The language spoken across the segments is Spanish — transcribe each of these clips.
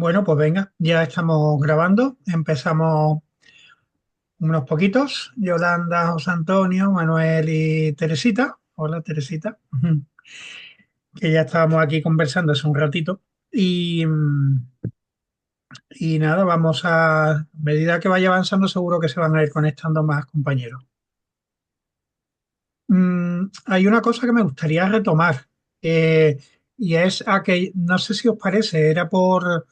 Bueno, pues venga, ya estamos grabando. Empezamos unos poquitos. Yolanda, José Antonio, Manuel y Teresita. Hola, Teresita. Que ya estábamos aquí conversando hace un ratito. Y, y nada, a medida que vaya avanzando, seguro que se van a ir conectando más compañeros. Hay una cosa que me gustaría retomar. eh, y es que, no sé si os parece, era por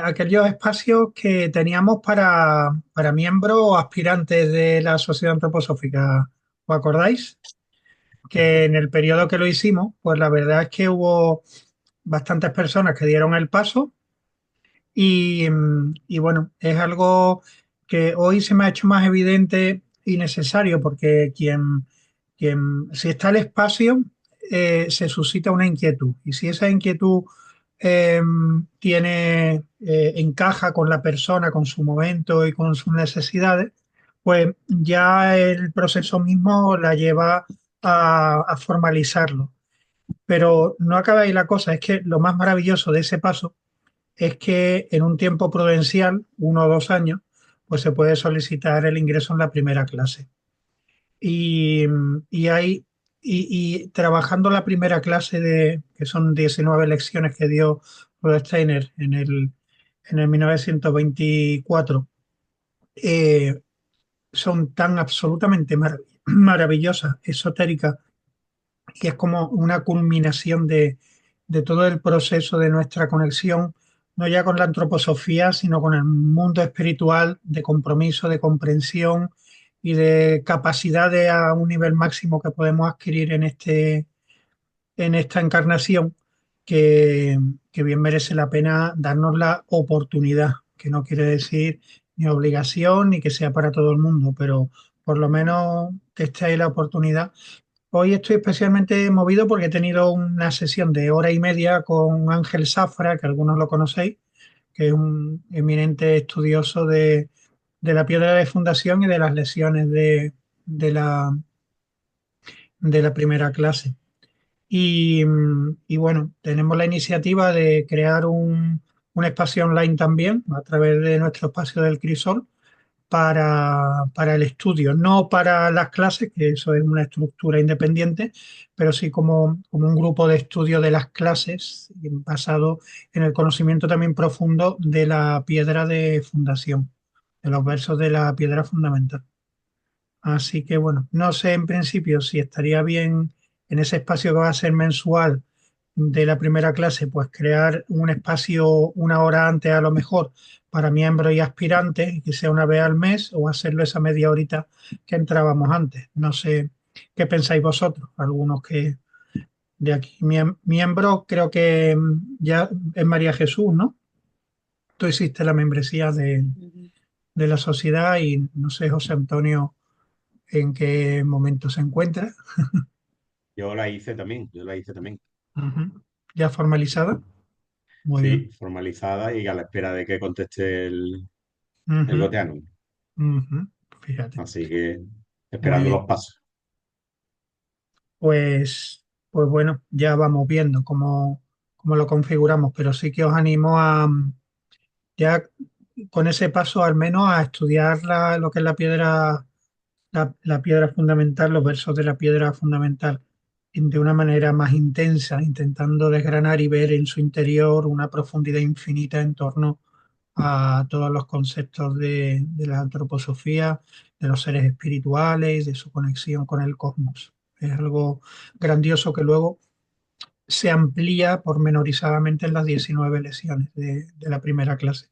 aquellos espacios que teníamos para miembros o aspirantes de la Sociedad Antroposófica. ¿Os acordáis? Que en el periodo que lo hicimos, pues la verdad es que hubo bastantes personas que dieron el paso y bueno, es algo que hoy se me ha hecho más evidente y necesario porque si está el espacio, se suscita una inquietud. Y si esa inquietud eh, encaja con la persona, con su momento y con sus necesidades, pues ya el proceso mismo la lleva a formalizarlo. Pero no acaba ahí la cosa, es que lo más maravilloso de ese paso es que en un tiempo prudencial, 1 o 2 años, pues se puede solicitar el ingreso en la primera clase. Y, y hay, y trabajando la primera clase que son 19 lecciones que dio Rudolf Steiner en el 1924, eh, son tan absolutamente maravillosas, esotéricas, y es como una culminación de todo el proceso de nuestra conexión, no ya con la antroposofía, sino con el mundo espiritual, de compromiso, de comprensión y de capacidades a un nivel máximo que podemos adquirir en esta encarnación, que, que bien merece la pena darnos la oportunidad, que no quiere decir ni obligación ni que sea para todo el mundo, pero por lo menos que esté ahí la oportunidad. Hoy estoy especialmente movido porque he tenido una sesión de 1 hora y media con Ángel Zafra, que algunos lo conocéis, que es un eminente estudioso de la piedra de fundación y de las lesiones de la, de la primera clase. Y bueno, tenemos la iniciativa de crear un espacio online también a través de nuestro espacio del Crisol para el estudio, no para las clases, que eso es una estructura independiente, pero sí como un grupo de estudio de las clases basado en el conocimiento también profundo de la piedra de fundación, de los versos de la piedra fundamental. Así que bueno, no sé en principio si estaría bien en ese espacio que va a ser mensual de la primera clase, pues crear un espacio 1 hora antes a lo mejor para miembros y aspirantes, y que sea 1 vez al mes, o hacerlo esa media horita que entrábamos antes. No sé qué pensáis vosotros, algunos que de aquí, miembros, creo que ya es María Jesús, ¿no? Tú hiciste la membresía de la sociedad y no sé, José Antonio, en qué momento se encuentra. Yo la hice también, yo la hice también. Ujú. ¿Ya formalizada? Muy bien. Sí, formalizada y a la espera de que conteste el Ujú, Goteano. ujú. Fíjate. Así que Muy esperando bien. los pasos. Pues bueno, ya vamos viendo cómo lo configuramos, pero sí que os animo ya con ese paso al menos a estudiar lo que es la piedra fundamental, los versos de la piedra fundamental, de una manera más intensa, intentando desgranar y ver en su interior una profundidad infinita en torno a todos los conceptos de la antroposofía, de los seres espirituales, de su conexión con el cosmos. Es algo grandioso que luego se amplía pormenorizadamente en las 19 lesiones de la primera clase.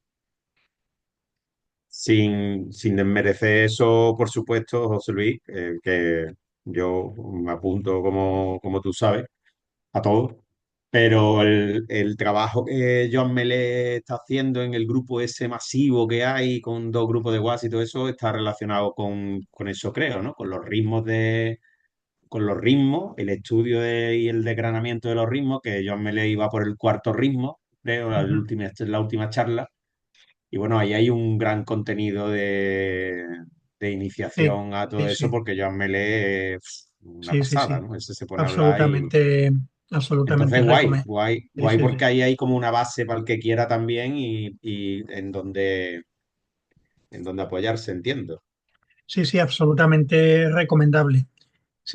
Sin desmerecer eso, por supuesto, José Luis, que yo me apunto como tú sabes, a todo. Pero el trabajo que Joan Melé está haciendo en el grupo ese masivo que hay, con 2 grupos de WhatsApp y todo eso, está relacionado con eso, creo, ¿no? Con los ritmos, el estudio y el desgranamiento de los ritmos, que Joan Melé iba por el cuarto ritmo, creo, Ujú. la última charla. Y bueno, ahí hay un gran contenido de Sí, iniciación a todo sí, eso, sí, porque Joan Melé es una sí, sí, pasada, sí, ¿no? Ese se pone a hablar y absolutamente. absolutamente Entonces, guay, recomendable. guay, Sí, guay sí, porque sí. ahí hay como una base para el que quiera también y en donde apoyarse, entiendo. Sí, sí, absolutamente recomendable.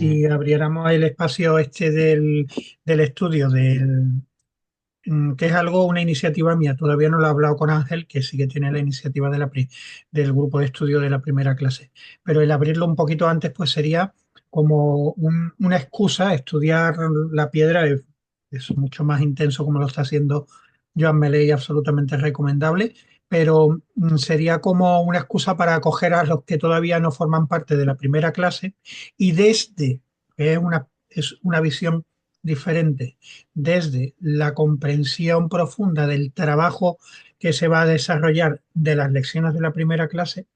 Mm. Si abriéramos el espacio este del estudio que es algo, una iniciativa mía. Todavía no lo he hablado con Ángel, que sí que tiene la iniciativa del grupo de estudio de la primera clase. Pero el abrirlo un poquito antes, pues sería como una excusa. Estudiar la piedra es mucho más intenso como lo está haciendo Joan Meley, absolutamente recomendable. Pero sería como una excusa para acoger a los que todavía no forman parte de la primera clase y que es una visión diferente desde la comprensión profunda del trabajo que se va a desarrollar de las lecciones de la primera clase,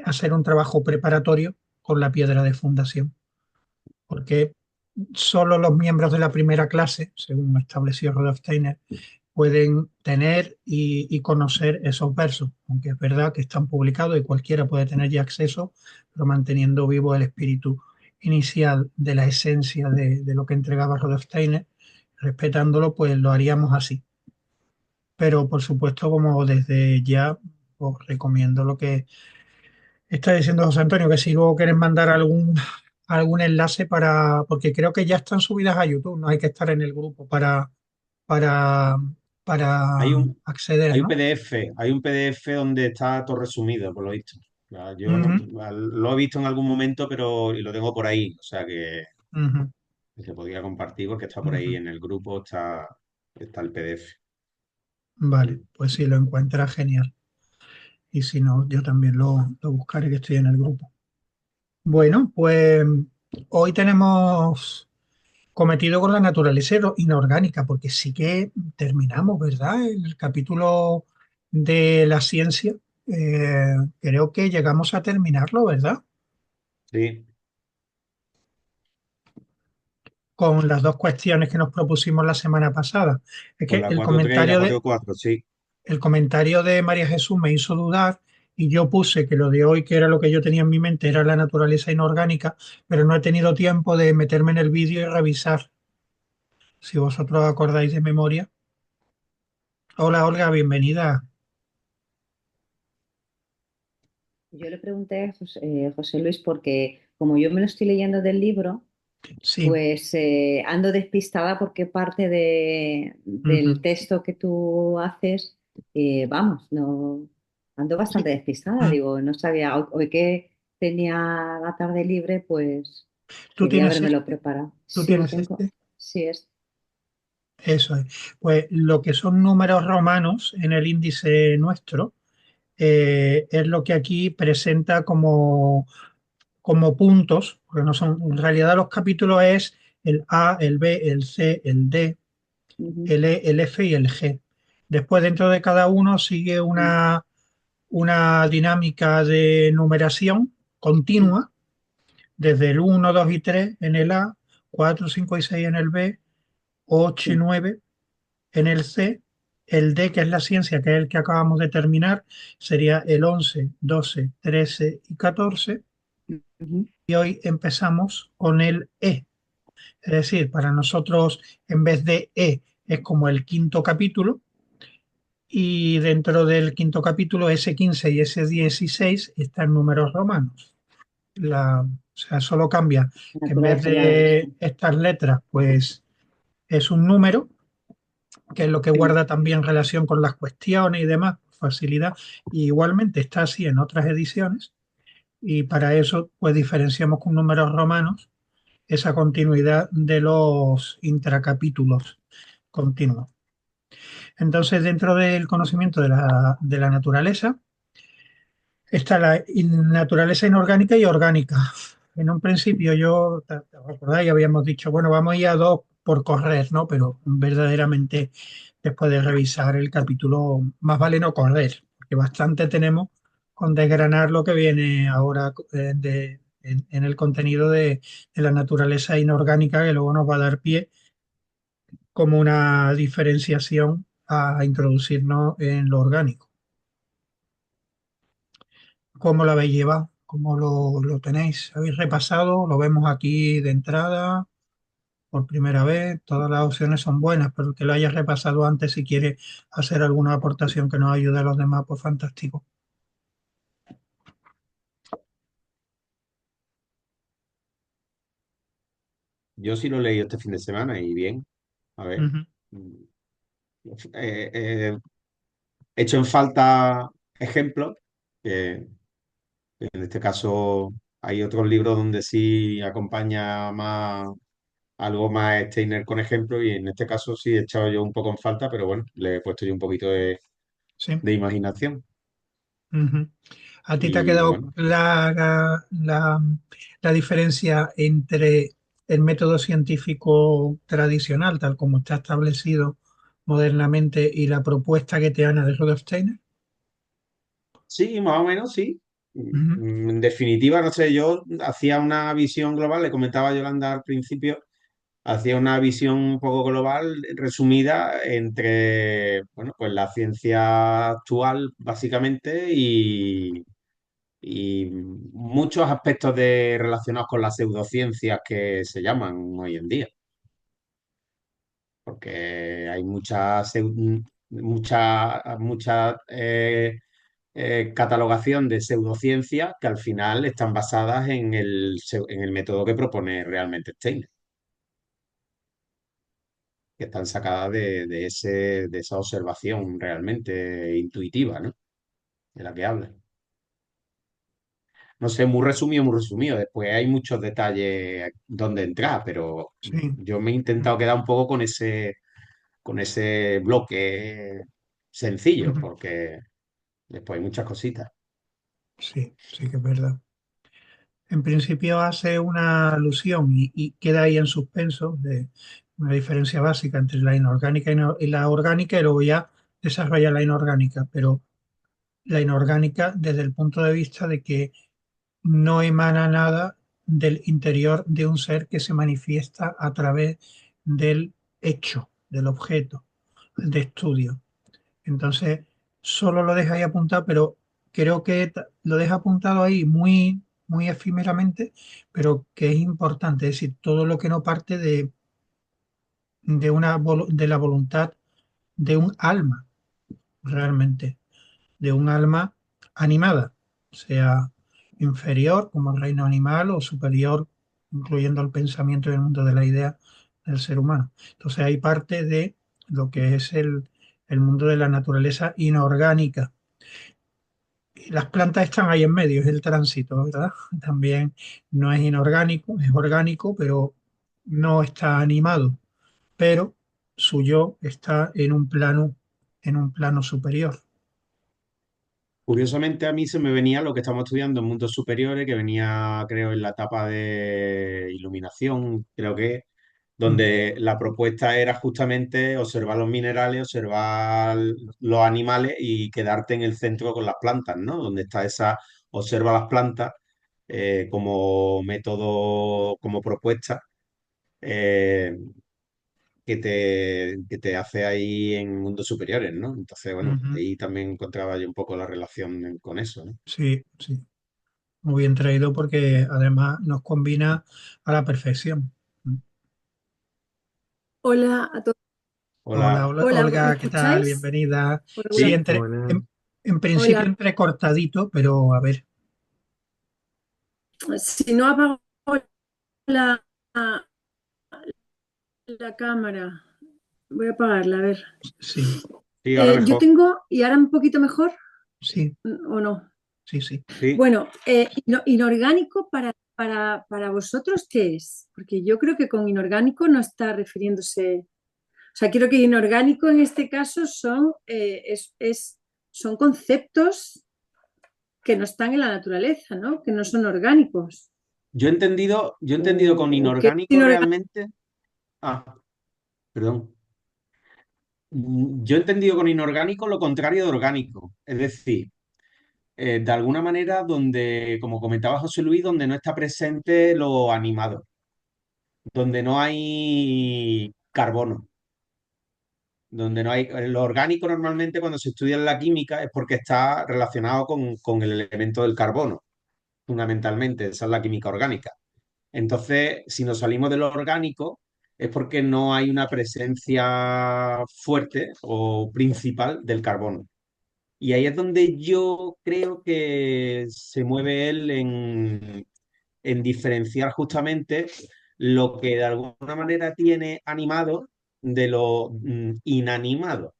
hacer un trabajo preparatorio con la piedra de fundación, porque solo los miembros de la primera clase, según estableció Rudolf Steiner, pueden tener y conocer esos versos, aunque es verdad que están publicados y cualquiera puede tener ya acceso, pero manteniendo vivo el espíritu inicial de la esencia de lo que entregaba Rudolf Steiner, respetándolo, pues lo haríamos así. Pero por supuesto, como desde ya os recomiendo lo que está diciendo José Antonio, que si luego quieres mandar algún enlace porque creo que ya están subidas a YouTube, no hay que estar en el grupo para, Hay para un, acceder, hay un ¿no? PDF, hay un PDF donde está todo resumido, por lo visto. O sea, yo no, Ujú, lo he visto en algún momento, pero y lo tengo por ahí. O sea ujú, que se podría compartir porque está por ahí ujú. en el grupo, está el PDF. Vale, Mm. pues si lo encuentras, genial. Y si no, yo también lo buscaré que estoy en el grupo. Bueno, pues hoy tenemos cometido con la naturaleza inorgánica, porque sí que terminamos, ¿verdad? El capítulo de la ciencia. Creo que llegamos a terminarlo, ¿verdad? Sí, Con las dos cuestiones que nos propusimos la semana pasada. Es con que la 4.3 y la 4.4, sí. el comentario de María Jesús me hizo dudar y yo puse que lo de hoy, que era lo que yo tenía en mi mente, era la naturaleza inorgánica, pero no he tenido tiempo de meterme en el vídeo y revisar. Si vosotros acordáis de memoria. Hola Olga, bienvenida. Yo le pregunté a José Luis porque como yo me lo estoy leyendo del libro, Sí. pues ando despistada porque parte del Ujú, texto que tú haces, vamos, no, ando bastante sí. despistada. Mm. Digo, no sabía, hoy que tenía la tarde libre, pues ¿Tú quería tienes habérmelo este? preparado. ¿Tú Sí, lo tienes tengo. este? Sí, es. Eso es. Pues lo que son números romanos en el índice nuestro es lo que aquí presenta como puntos, porque no son, en realidad los capítulos es el A, el B, el C, el D, Ujú, el E, el F y el G. Después dentro de cada uno sigue sí, una dinámica de numeración mm, continua, desde el uno 2 y 3 en el A, 4 5 y 6 en el B, 8 y sí, 9 en el C, el D, que es la ciencia, que es el que acabamos de terminar, sería el 11 12 13 y 14. ujú, Y hoy empezamos con el E. Es decir, para nosotros, en vez de E, es como el quinto capítulo. Y dentro del quinto capítulo, S15 y S16 están números romanos. O sea, solo cambia la que en vez naturaleza ya lo he visto. de estas letras, pues es un número, que es lo que Mm, guarda también relación con las cuestiones y demás, facilidad. Y igualmente está así en otras ediciones. Y para eso, pues diferenciamos con números romanos esa continuidad de los intracapítulos continuos. Entonces, dentro del conocimiento de la naturaleza, está la naturaleza inorgánica y orgánica. En un principio ¿te acordáis? Habíamos dicho, bueno, vamos a ir a dos por correr, ¿no? Pero verdaderamente, después de revisar el capítulo, más vale no correr, porque bastante tenemos con desgranar lo que viene ahora en el contenido de la naturaleza inorgánica, que luego nos va a dar pie como una diferenciación a introducirnos en lo orgánico. ¿Cómo lo habéis llevado? ¿Cómo lo tenéis? ¿Habéis repasado? ¿Lo vemos aquí de entrada? por primera vez, todas las opciones son buenas, pero que lo hayas repasado antes si quieres hacer alguna aportación que nos ayude a los demás, pues fantástico. Yo sí lo he leído este fin de semana y bien, a ver. Ujú. He hecho en falta ejemplos, que en este caso hay otros libros donde sí acompaña más algo más Steiner con ejemplos y en este caso sí he echado yo un poco en falta, pero bueno, le he puesto yo un poquito Sí. de imaginación. Ujú. ¿A ti te ha Y quedado bueno, clara la diferencia entre el método científico tradicional, tal como está establecido modernamente, y la propuesta que te han de Rudolf Steiner? sí, más o menos sí. Ujú. En definitiva, no sé, yo hacía una visión global, le comentaba a Yolanda al principio, hacía una visión un poco global, resumida entre, bueno, pues la ciencia actual, básicamente, y muchos aspectos relacionados con las pseudociencias que se llaman hoy en día, porque hay mucha catalogación de pseudociencias que al final están basadas en el método que propone realmente Steiner, que están sacadas de esa observación realmente intuitiva, ¿no? De la que habla. No sé, muy resumido, muy resumido. Después hay muchos detalles donde entrar, pero Sí. yo me he intentado quedar un poco con ese bloque sencillo, Ujú. porque después hay muchas cositas. Sí, sí que es verdad. En principio hace una alusión y queda ahí en suspenso de una diferencia básica entre la inorgánica y la orgánica, y luego ya desarrolla la inorgánica, pero la inorgánica desde el punto de vista de que no emana nada del interior de un ser que se manifiesta a través del hecho, del objeto de estudio. Entonces, solo lo deja ahí apuntado, pero creo que lo deja apuntado ahí muy, muy efímeramente, pero que es importante, es decir, todo lo que no parte de la voluntad de un alma, realmente, de un alma animada, sea inferior como el reino animal o superior, incluyendo el pensamiento y el mundo de la idea del ser humano. Entonces hay parte de lo que es el mundo de la naturaleza inorgánica. Y las plantas están ahí en medio, es el tránsito, ¿verdad? También no es inorgánico, es orgánico, pero no está animado, pero su yo está en un plano superior. Curiosamente a mí se me venía lo que estamos estudiando en mundos superiores, que venía creo en la etapa de iluminación, creo que, Mm, donde la propuesta era justamente observar los minerales, observar los animales y quedarte en el centro con las plantas, ¿no? Donde está observa las plantas como método, como propuesta. eh, que te hace ahí en mundos superiores, ¿no? Entonces, bueno, ujú. ahí también encontraba yo un poco la relación con eso, ¿no? Sí, sí, muy bien traído porque además nos combina a la perfección. Hola a todos. Hola, Hola. hola, Hola, ¿me Olga, ¿qué tal? escucháis? Bienvenida. Sí, Regular. Sí, Hola. en principio Hola. entrecortadito, pero a ver, Si no apago la, la cámara, voy a apagarla, a ver. sí, sí, ahora Yo mejor. tengo, y ahora un poquito mejor, sí, ¿o no? sí, sí. Sí. Bueno, inorgánico para vosotros, ¿qué es? Porque yo creo que con inorgánico no está refiriéndose. O sea, quiero que inorgánico en este caso son conceptos que no están en la naturaleza, ¿no? Que no son orgánicos. Yo he entendido con ¿O qué es inorgánico inorgánico? realmente. Ah, perdón. Yo he entendido con inorgánico lo contrario de orgánico. Es decir, de alguna manera donde, como comentaba José Luis, donde no está presente lo animado, donde no hay carbono. Donde no hay. Lo orgánico normalmente cuando se estudia en la química es porque está relacionado con el elemento del carbono, fundamentalmente. Esa es la química orgánica. Entonces, si nos salimos de lo orgánico, es porque no hay una presencia fuerte o principal del carbono. Y ahí es donde yo creo que se mueve él en diferenciar justamente lo que de alguna manera tiene animado de lo inanimado.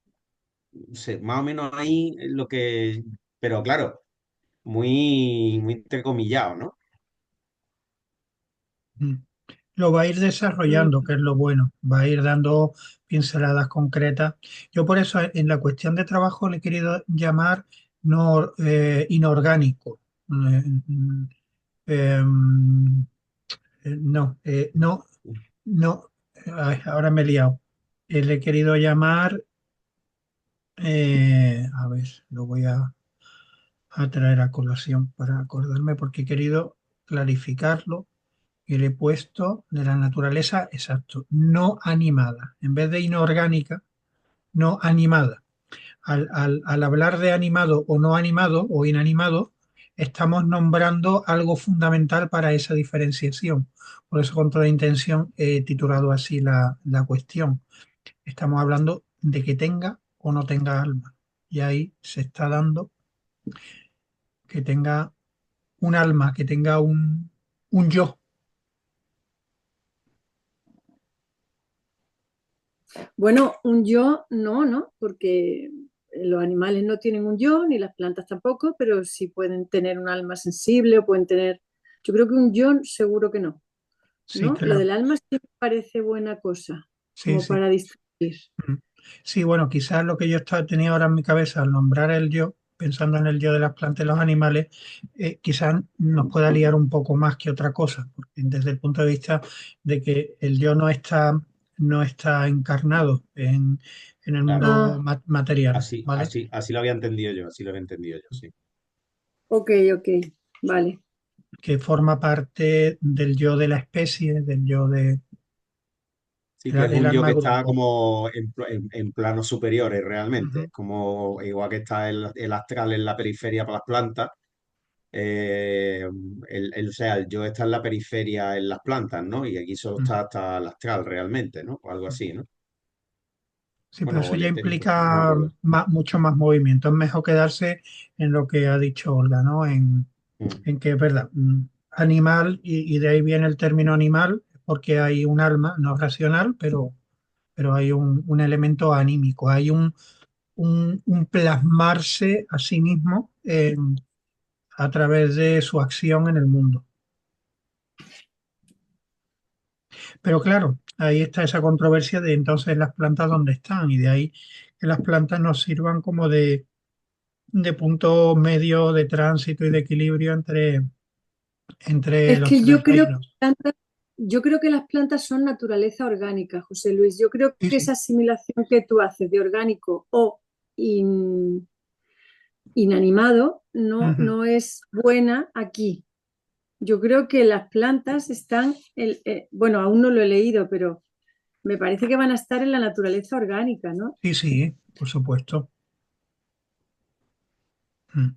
O sea, más o menos ahí es lo que, pero claro, muy entrecomillado, ¿no? Mm. Lo va a ir Mm. desarrollando, que es lo bueno, va a ir dando pinceladas concretas. Yo por eso en la cuestión de trabajo le he querido llamar no, inorgánico. Eh, mm, em, no, ay, ahora me he liado. Le he querido llamar, a ver, lo voy a traer a colación para acordarme porque he querido clarificarlo y le he puesto de la naturaleza, exacto, no animada. En vez de inorgánica, no animada. Al hablar de animado o no animado o inanimado, estamos nombrando algo fundamental para esa diferenciación. Por eso, con toda intención, he titulado así la cuestión. Estamos hablando de que tenga o no tenga alma. Y ahí se está dando que tenga un alma, que tenga un yo. Bueno, un yo no, ¿no? Porque los animales no tienen un yo, ni las plantas tampoco, pero sí pueden tener un alma sensible o pueden tener... Yo creo que un yo seguro que no, Sí, ¿no? Lo claro. del alma sí me parece buena cosa, Sí, como sí. para distinguir. Mm. Sí, bueno, quizás lo que yo tenía ahora en mi cabeza al nombrar el yo, pensando en el yo de las plantas y los animales, quizás nos pueda liar un poco más que otra cosa, porque desde el punto de vista de que el yo no está encarnado en el Claro. mundo Ah, material, Así, ¿vale? así, así lo había entendido yo, así lo había entendido yo, sí. ok, ok, vale. Que forma parte del yo de la especie, del yo de Sí, que es el un yo alma que está grupo. como en planos superiores realmente, Ujú. como igual que está el astral en la periferia para las plantas, o sea, el yo está en la periferia en las plantas, ¿no? Y aquí solo Mm. está hasta el astral realmente, ¿no? O algo así, ¿no? Sí, pero Bueno, eso o el ya etérico, no me implica acuerdo. mucho más movimiento. Es mejor quedarse en lo que ha dicho Olga, ¿no? Mm, En que es verdad, animal, y de ahí viene el término animal, porque hay un alma no racional, pero hay un elemento anímico, hay un plasmarse a sí mismo a través de su acción en el mundo. Pero claro, ahí está esa controversia de entonces las plantas dónde están, y de ahí que las plantas nos sirvan como de punto medio de tránsito y de equilibrio entre Es los que tres reinos. yo creo que las plantas son naturaleza orgánica, José Luis. Yo creo Sí, que sí. esa asimilación que tú haces de orgánico o inanimado Ujú. no es buena aquí. Yo creo que las plantas están, bueno, aún no lo he leído, pero me parece que van a estar en la naturaleza orgánica, ¿no? Sí, sí, por supuesto. Mm.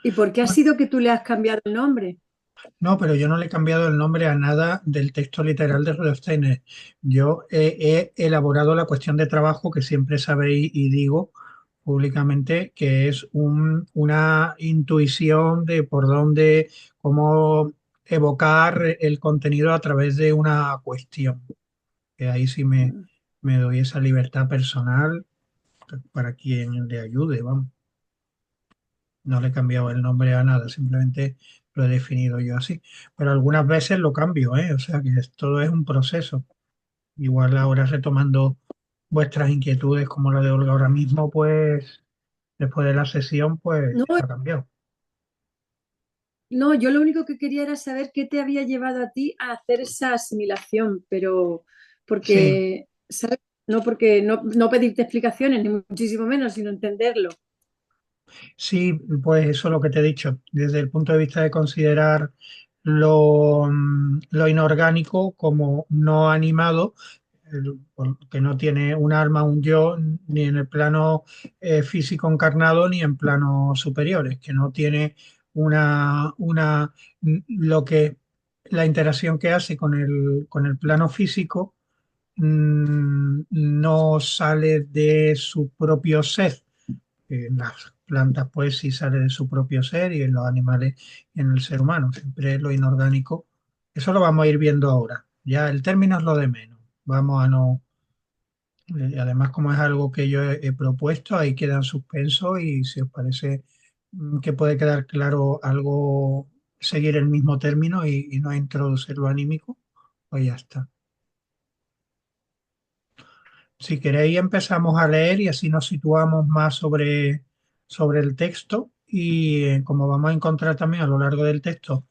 ¿Y por qué ha Bueno, sido que tú le has cambiado el nombre? no, pero yo no le he cambiado el nombre a nada del texto literal de Rudolf Steiner. Yo he elaborado la cuestión de trabajo que siempre sabéis y digo públicamente que es una intuición de por dónde, cómo evocar el contenido a través de una cuestión. Que ahí sí me doy esa libertad personal para quien le ayude, vamos. No le he cambiado el nombre a nada, simplemente lo he definido yo así. Pero algunas veces lo cambio, ¿eh? O sea que todo es un proceso. Igual ahora retomando vuestras inquietudes como la de Olga ahora mismo, pues después de la sesión, pues No, ha cambiado. no, yo lo único que quería era saber qué te había llevado a ti a hacer esa asimilación, pero Sí, porque, ¿sabes? No porque no pedirte explicaciones, ni muchísimo menos, sino entenderlo. sí, pues eso es lo que te he dicho. Desde el punto de vista de considerar lo inorgánico como no animado, que no tiene un alma, un yo, ni en el plano físico encarnado, ni en planos superiores, que no tiene lo que la interacción que hace con el plano físico no sale de su propio ser. En las plantas, pues sí sale de su propio ser y en los animales y en el ser humano. Siempre lo inorgánico. Eso lo vamos a ir viendo ahora. Ya el término es lo de menos. Vamos a no. Además, como es algo que yo he propuesto, ahí queda en suspenso y si os parece que puede quedar claro algo, seguir el mismo término y no introducir lo anímico, pues ya está. Si queréis empezamos a leer y así nos situamos más sobre el texto y como vamos a encontrar también a lo largo del texto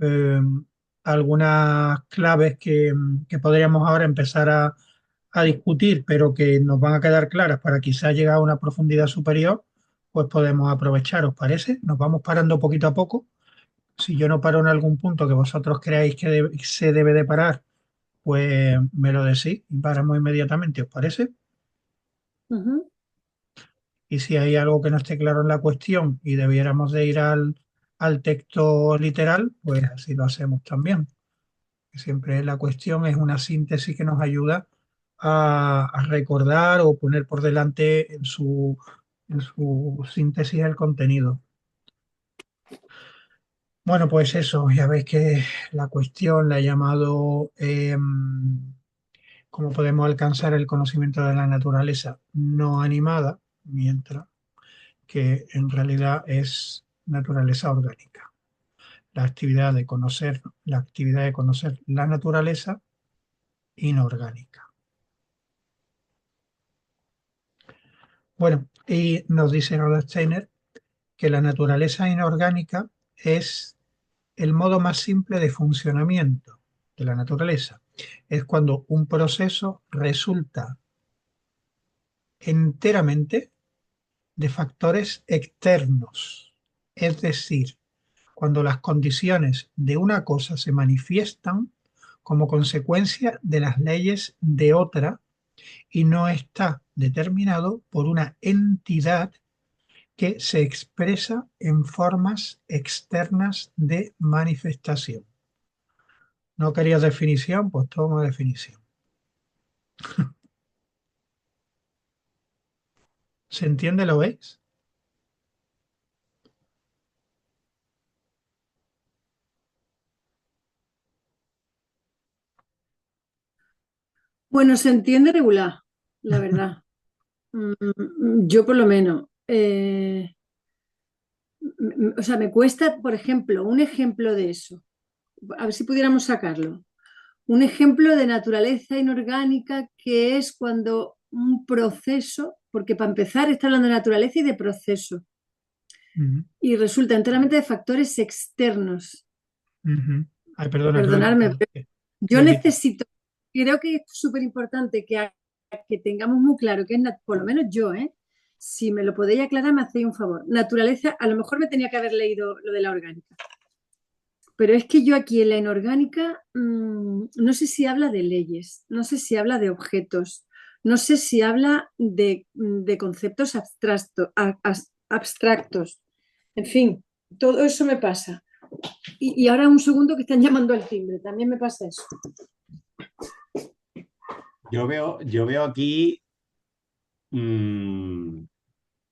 eh, algunas claves que podríamos ahora empezar a discutir, pero que nos van a quedar claras para quizás llegar a una profundidad superior, pues podemos aprovechar, ¿os parece? Nos vamos parando poquito a poco. Si yo no paro en algún punto que vosotros creáis que se debe de parar, pues me lo decís y paramos inmediatamente, ¿os parece? Ujú. Y si hay algo que no esté claro en la cuestión y debiéramos de ir al texto literal, pues así lo hacemos también. Siempre la cuestión es una síntesis que nos ayuda a recordar o poner por delante en su síntesis el contenido. Bueno, pues eso, ya veis que la cuestión la he llamado cómo podemos alcanzar el conocimiento de la naturaleza no animada, mientras que en realidad es naturaleza orgánica. La actividad de conocer la naturaleza inorgánica. Bueno, y nos dice Rudolf Steiner que la naturaleza inorgánica es el modo más simple de funcionamiento de la naturaleza. Es cuando un proceso resulta enteramente de factores externos. Es decir, cuando las condiciones de una cosa se manifiestan como consecuencia de las leyes de otra y no está determinado por una entidad que se expresa en formas externas de manifestación. ¿No querías definición? Pues toma definición. ¿Se entiende? ¿Lo veis? Bueno, se entiende regular, la verdad. Yo por lo menos. O sea, me cuesta, por ejemplo, un ejemplo de eso. A ver si pudiéramos sacarlo. Un ejemplo de naturaleza inorgánica que es cuando un proceso, porque para empezar está hablando de naturaleza y de proceso, Ujú, y resulta enteramente de factores externos. ujú. Ay, perdona, que lo he Perdonadme, quitado. pero Que lo yo he quitado. necesito, creo que es súper importante que tengamos muy claro que es, por lo menos yo, ¿eh? Si me lo podéis aclarar, me hacéis un favor. Naturaleza, a lo mejor me tenía que haber leído lo de la orgánica, pero es que yo aquí en la inorgánica no sé si habla de leyes, no sé si habla de objetos, no sé si habla de conceptos abstractos. En fin, todo eso me pasa. Y ahora un segundo que están llamando al timbre, también me pasa eso. Yo veo aquí mm,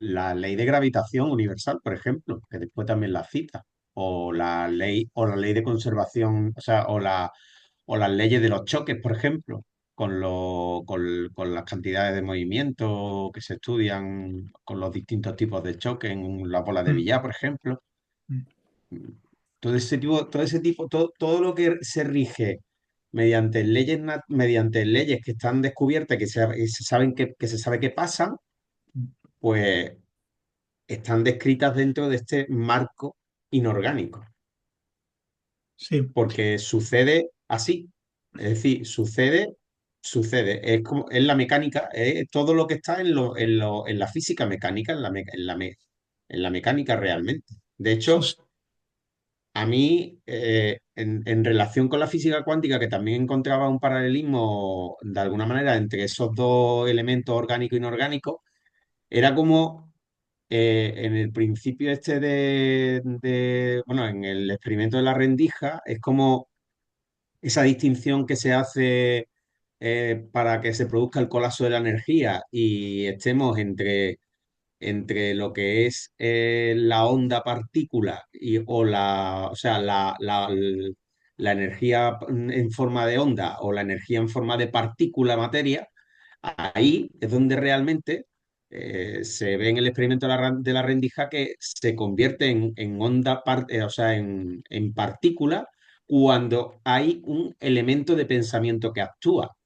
la ley de gravitación universal, por ejemplo, que después también la cita, o la ley de conservación, o sea, o las leyes de los choques, por ejemplo, con las cantidades de movimiento que se estudian con los distintos tipos de choque en la bola de Mm, billar, por ejemplo. mm. Todo lo que se rige mediante leyes que están descubiertas, que se sabe que pasan, pues están descritas dentro de este marco inorgánico, Sí, porque sucede así. Es decir, sucede. Es la mecánica, es todo lo que está en la física mecánica, en la mecánica realmente. De hecho, sus- a mí, en relación con la física cuántica, que también encontraba un paralelismo de alguna manera entre esos dos elementos orgánico e inorgánico, era como en el principio bueno, en el experimento de la rendija, es como esa distinción que se hace para que se produzca el colapso de la energía y estemos entre lo que es la onda partícula o sea, la energía en forma de onda o la energía en forma de partícula materia, ahí es donde realmente se ve en el experimento de la rendija que se convierte en onda, o sea, en partícula cuando hay un elemento de pensamiento que actúa.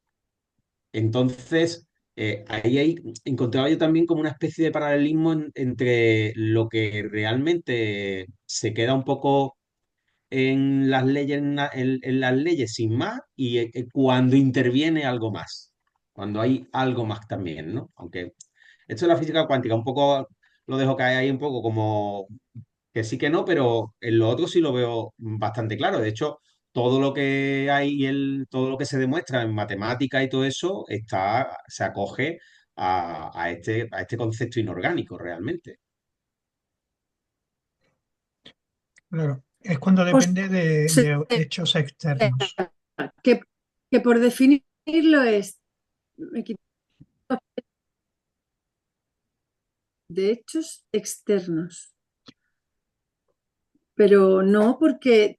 Entonces, encontraba yo también como una especie de paralelismo entre lo que realmente se queda un poco en las leyes, en las leyes sin más y cuando interviene algo más, cuando hay algo más también, ¿no? Aunque esto de la física cuántica un poco lo dejo caer ahí un poco como que sí que no, pero en lo otro sí lo veo bastante claro. De hecho, todo lo que hay, todo lo que se demuestra en matemática y todo eso se acoge a este concepto inorgánico realmente. Claro, es cuando O depende sea, de hechos externos. que, que por definirlo es, me quito de hechos externos. Pero no, porque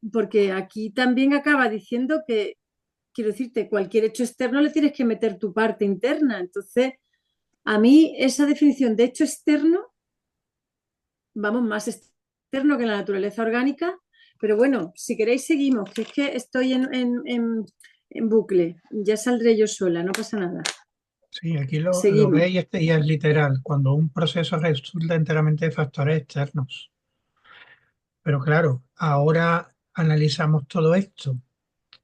aquí también acaba diciendo que, quiero decirte, cualquier hecho externo le tienes que meter tu parte interna. Entonces, a mí esa definición de hecho externo, vamos, más externo que la naturaleza orgánica, pero bueno, si queréis seguimos, que es que estoy en bucle, ya saldré yo sola, no pasa nada. Sí, aquí lo Seguimos. veis y es literal, cuando un proceso resulta enteramente de factores externos. Pero claro, ahora analizamos todo esto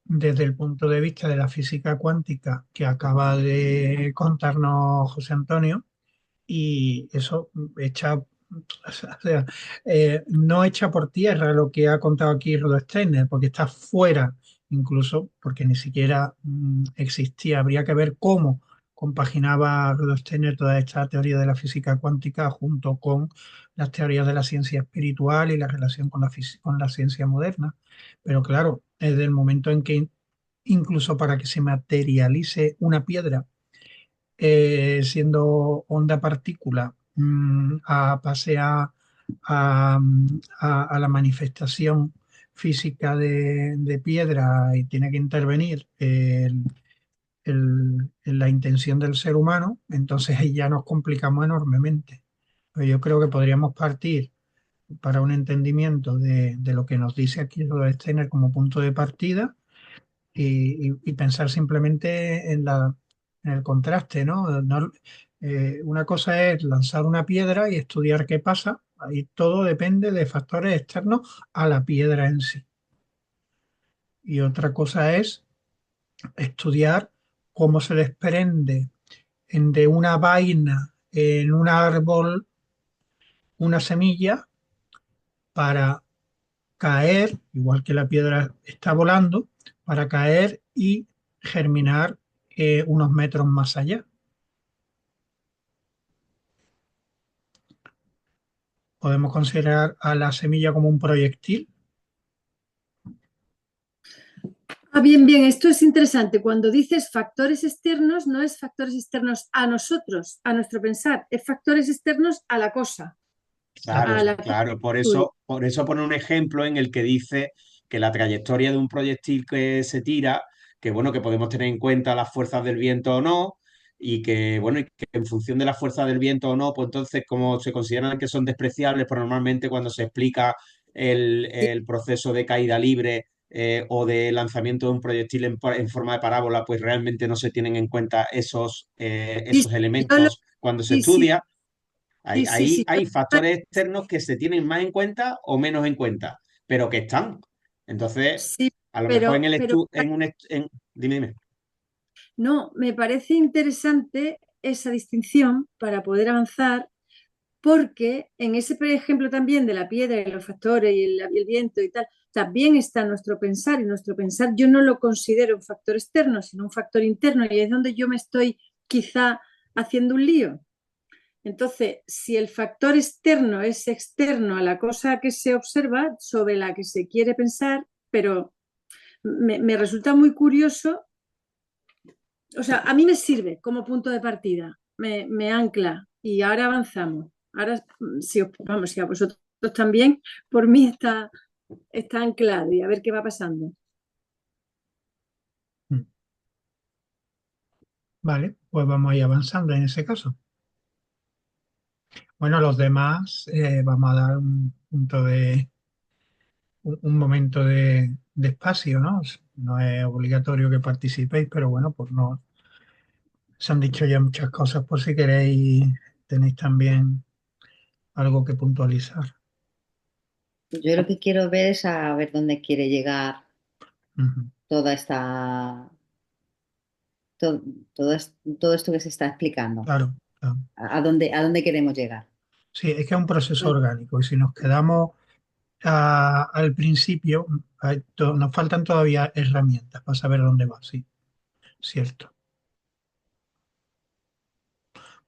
desde el punto de vista de la física cuántica que acaba de contarnos José Antonio, y eso echa, o sea, no echa por tierra lo que ha contado aquí Rudolf Steiner, porque está fuera, incluso porque ni siquiera existía. Habría que ver cómo compaginaba Rudolf Steiner toda esta teoría de la física cuántica junto con las teorías de la ciencia espiritual y la relación con con la ciencia moderna. Pero claro, desde el momento en que incluso para que se materialice una piedra, siendo onda partícula, a pase a la manifestación física de piedra y tiene que intervenir la intención del ser humano, entonces ahí ya nos complicamos enormemente. Pero yo creo que podríamos partir para un entendimiento de lo que nos dice aquí Rudolf Steiner como punto de partida y pensar simplemente en el contraste, ¿no? Una cosa es lanzar una piedra y estudiar qué pasa. Ahí todo depende de factores externos a la piedra en sí. Y otra cosa es estudiar cómo se desprende de una vaina en un árbol una semilla para caer, igual que la piedra está volando, para caer y germinar unos metros más allá. Podemos considerar a la semilla como un proyectil. Ah, bien, bien, esto es interesante. Cuando dices factores externos, no es factores externos a nosotros, a nuestro pensar, es factores externos a la cosa, a Claro, la cosa claro. que estudia. Por eso pone un ejemplo en el que dice que la trayectoria de un proyectil que se tira, que bueno, que podemos tener en cuenta las fuerzas del viento o no, y que bueno, y que en función de las fuerzas del viento o no, pues entonces como se consideran que son despreciables, pues normalmente cuando se explica el proceso de caída libre o de lanzamiento de un proyectil en forma de parábola, pues realmente no se tienen en cuenta Sí, esos sí, yo elementos cuando se sí, sí, estudia. sí, sí, sí, Hay factores externos que se tienen más en cuenta o menos en cuenta, pero que están. Entonces, sí, a lo mejor en el pero dime, dime. no, me parece interesante esa distinción para poder avanzar, porque en ese por ejemplo también de la piedra y los factores y el viento y tal, también está nuestro pensar, y nuestro pensar yo no lo considero un factor externo, sino un factor interno, y es donde yo me estoy quizá haciendo un lío. Entonces, si el factor externo es externo a la cosa que se observa, sobre la que se quiere pensar, pero me resulta muy curioso. O sea, a mí me sirve como punto de partida, me ancla y ahora avanzamos. Ahora, vamos, si a vosotros también, por mí está anclado y a ver qué va pasando. Mm. Vale, pues vamos a ir avanzando en ese caso. Bueno, los demás vamos a dar un momento de espacio, ¿no? No es obligatorio que participéis, pero bueno, pues no, se han dicho ya muchas cosas por si queréis, tenéis también algo que puntualizar. Yo lo que quiero ver es a ver dónde quiere llegar Ujú. toda esta, to- todo esto que se está explicando. Claro, claro. A dónde queremos llegar? Sí, es que es un proceso Vale. orgánico y si nos quedamos al principio, nos faltan todavía herramientas para saber dónde va, sí, cierto.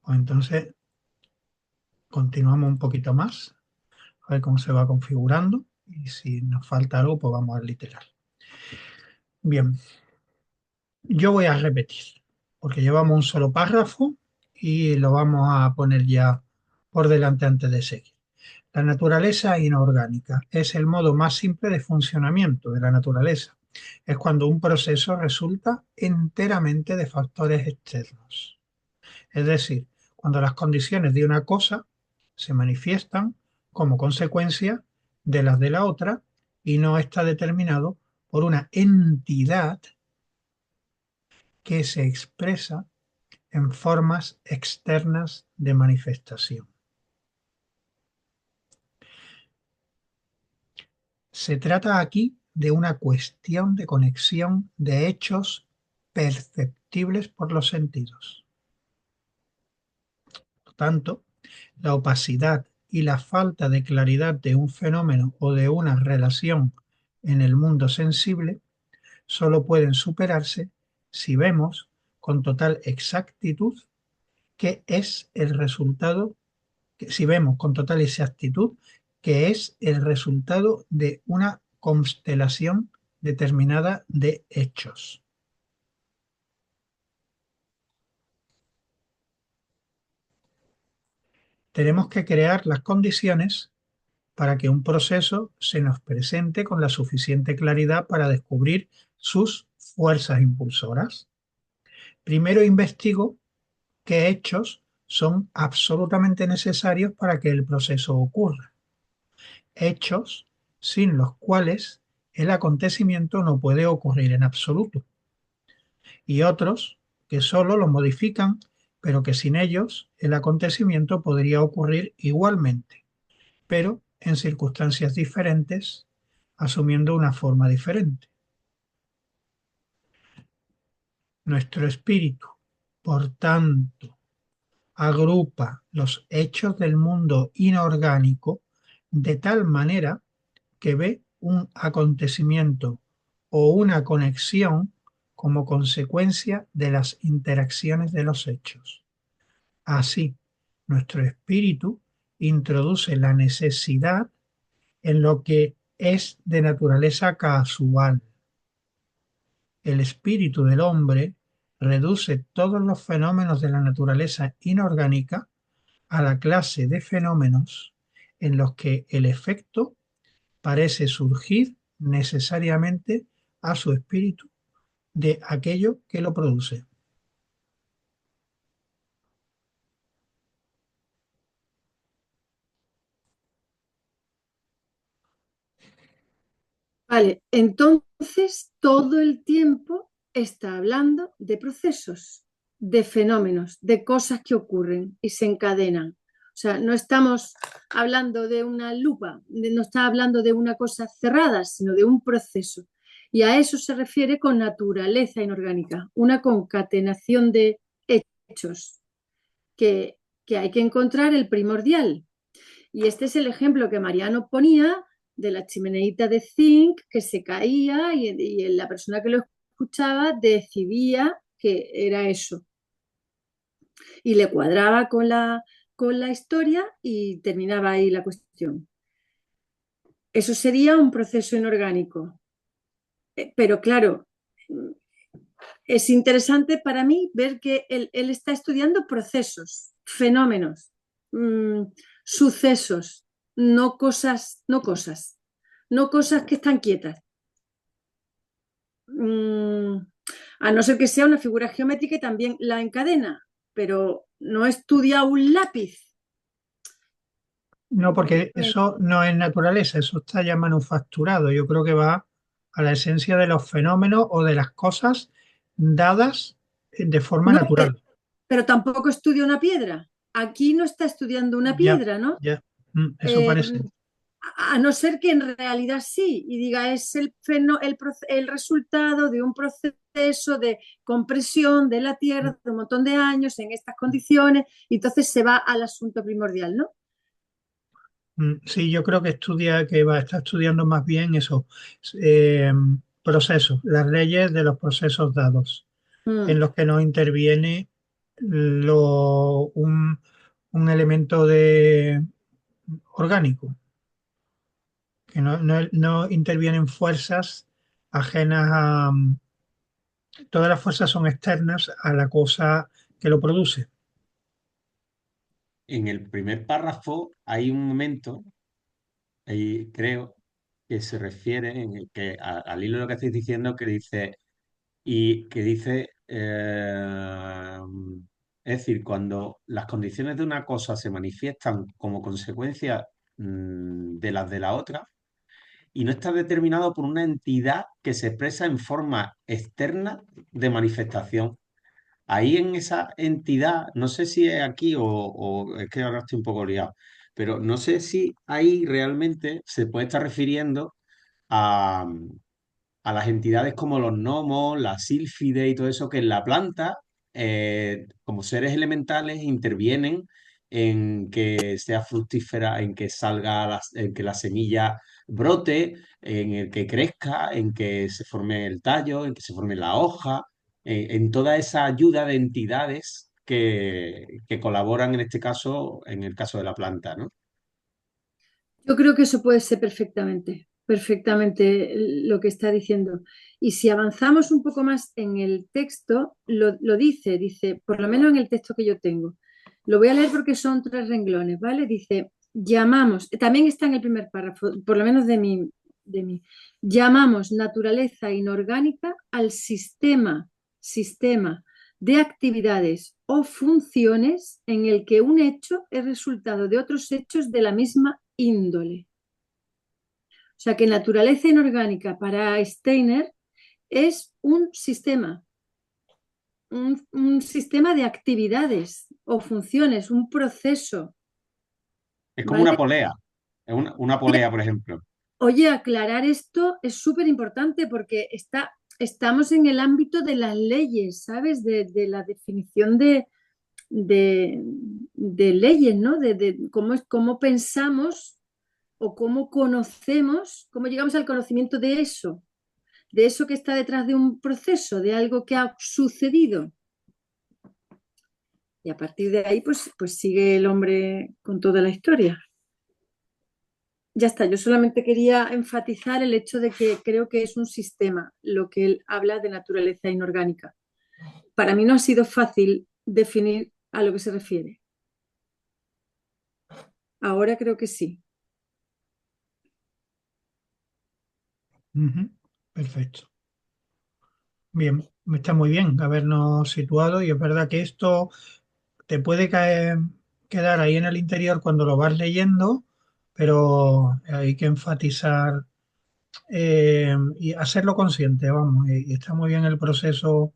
Pues entonces continuamos un poquito más, a ver cómo se va configurando y si nos falta algo, pues vamos al literal. Bien, yo voy a repetir, porque llevamos un solo párrafo y lo vamos a poner ya por delante antes de seguir. La naturaleza inorgánica es el modo más simple de funcionamiento de la naturaleza. Es cuando un proceso resulta enteramente de factores externos. Es decir, cuando las condiciones de una cosa se manifiestan como consecuencia de las de la otra y no está determinado por una entidad que se expresa en formas externas de manifestación. Se trata aquí de una cuestión de conexión de hechos perceptibles por los sentidos. Por tanto, la opacidad y la falta de claridad de un fenómeno o de una relación en el mundo sensible solo pueden superarse si vemos con total exactitud qué es el resultado, si vemos con total exactitud que es el resultado de una constelación determinada de hechos. Tenemos que crear las condiciones para que un proceso se nos presente con la suficiente claridad para descubrir sus fuerzas impulsoras. Primero investigo qué hechos son absolutamente necesarios para que el proceso ocurra. Hechos sin los cuales el acontecimiento no puede ocurrir en absoluto. Y otros que solo lo modifican, pero que sin ellos el acontecimiento podría ocurrir igualmente, pero en circunstancias diferentes, asumiendo una forma diferente. Nuestro espíritu, por tanto, agrupa los hechos del mundo inorgánico de tal manera que ve un acontecimiento o una conexión como consecuencia de las interacciones de los hechos. Así, nuestro espíritu introduce la necesidad en lo que es de naturaleza casual. El espíritu del hombre reduce todos los fenómenos de la naturaleza inorgánica a la clase de fenómenos en los que el efecto parece surgir necesariamente a su espíritu de aquello que lo produce. Vale, entonces todo el tiempo está hablando de procesos, de fenómenos, de cosas que ocurren y se encadenan. O sea, no estamos hablando de una lupa, no está hablando de una cosa cerrada, sino de un proceso. Y a eso se refiere con naturaleza inorgánica, una concatenación de hechos que, que hay que encontrar el primordial. Y este es el ejemplo que Mariano ponía de la chimeneita de zinc que se caía y la persona que lo escuchaba decidía que era eso. Y le cuadraba con la historia y terminaba ahí la cuestión. Eso sería un proceso inorgánico. Pero claro, es interesante para mí ver que él está estudiando procesos, fenómenos, mm, sucesos, no cosas, no cosas, no cosas que están quietas. Mm, a no ser que sea una figura geométrica y también la encadena, pero no estudia un lápiz. No, porque Eh, eso no es naturaleza, eso está ya manufacturado. Yo creo que va a la esencia de los fenómenos o de las cosas dadas de forma no, natural. pero tampoco estudia una piedra. Aquí no está estudiando una Ya, piedra, ¿no? ya. Eso Eh, parece. a no ser que en realidad sí, y diga es el resultado de un proceso de compresión de la Tierra de un montón de años en estas condiciones, y entonces se va al asunto primordial, ¿no? Sí, yo creo que está estudiando más bien esos procesos, las leyes de los procesos dados, en Mm. los que no interviene un elemento orgánico, que no intervienen fuerzas ajenas todas las fuerzas son externas a la cosa que lo produce. En el primer párrafo hay un momento, ahí creo, que se refiere en el que, al hilo de lo que estáis diciendo, que dice, y que dice, es decir, cuando las condiciones de una cosa se manifiestan como consecuencia de las de la otra, y no está determinado por una entidad que se expresa en forma externa de manifestación. Ahí en esa entidad, no sé si es aquí o es que ahora estoy un poco liado, pero no sé si ahí realmente se puede estar refiriendo a, a las entidades como los gnomos, las sílfides y todo eso, que en la planta, como seres elementales, intervienen en que sea fructífera, en que salga, en que la semilla brote, en el que crezca, en que se forme el tallo, en que se forme la hoja, en toda esa ayuda de entidades que colaboran en este caso, en el caso de la planta, ¿no? Yo creo que eso puede ser perfectamente, perfectamente lo que está diciendo. Y si avanzamos un poco más en el texto, lo dice, por lo menos en el texto que yo tengo. Lo voy a leer porque son 3 renglones, ¿vale? Dice, llamamos, también está en el primer párrafo, por lo menos de mí, llamamos naturaleza inorgánica al sistema de actividades o funciones en el que un hecho es resultado de otros hechos de la misma índole. O sea que naturaleza inorgánica para Steiner es un sistema de actividades o funciones, un proceso, Es como una ¿vale? polea, es una polea, por ejemplo. Oye, aclarar esto es súper importante porque estamos en el ámbito de las leyes, ¿sabes? De la definición de, de leyes, ¿no? De cómo pensamos o cómo conocemos, cómo llegamos al conocimiento de eso que está detrás de un proceso, de algo que ha sucedido. Y a partir de ahí, pues sigue el hombre con toda la historia. Ya está, yo solamente quería enfatizar el hecho de que creo que es un sistema lo que él habla de naturaleza inorgánica. Para mí no ha sido fácil definir a lo que se refiere. Ahora creo que sí. Ujú. Perfecto. Bien, está muy bien habernos situado y es verdad que esto te puede quedar ahí en el interior cuando lo vas leyendo, pero hay que enfatizar y hacerlo consciente, vamos, y está muy bien el proceso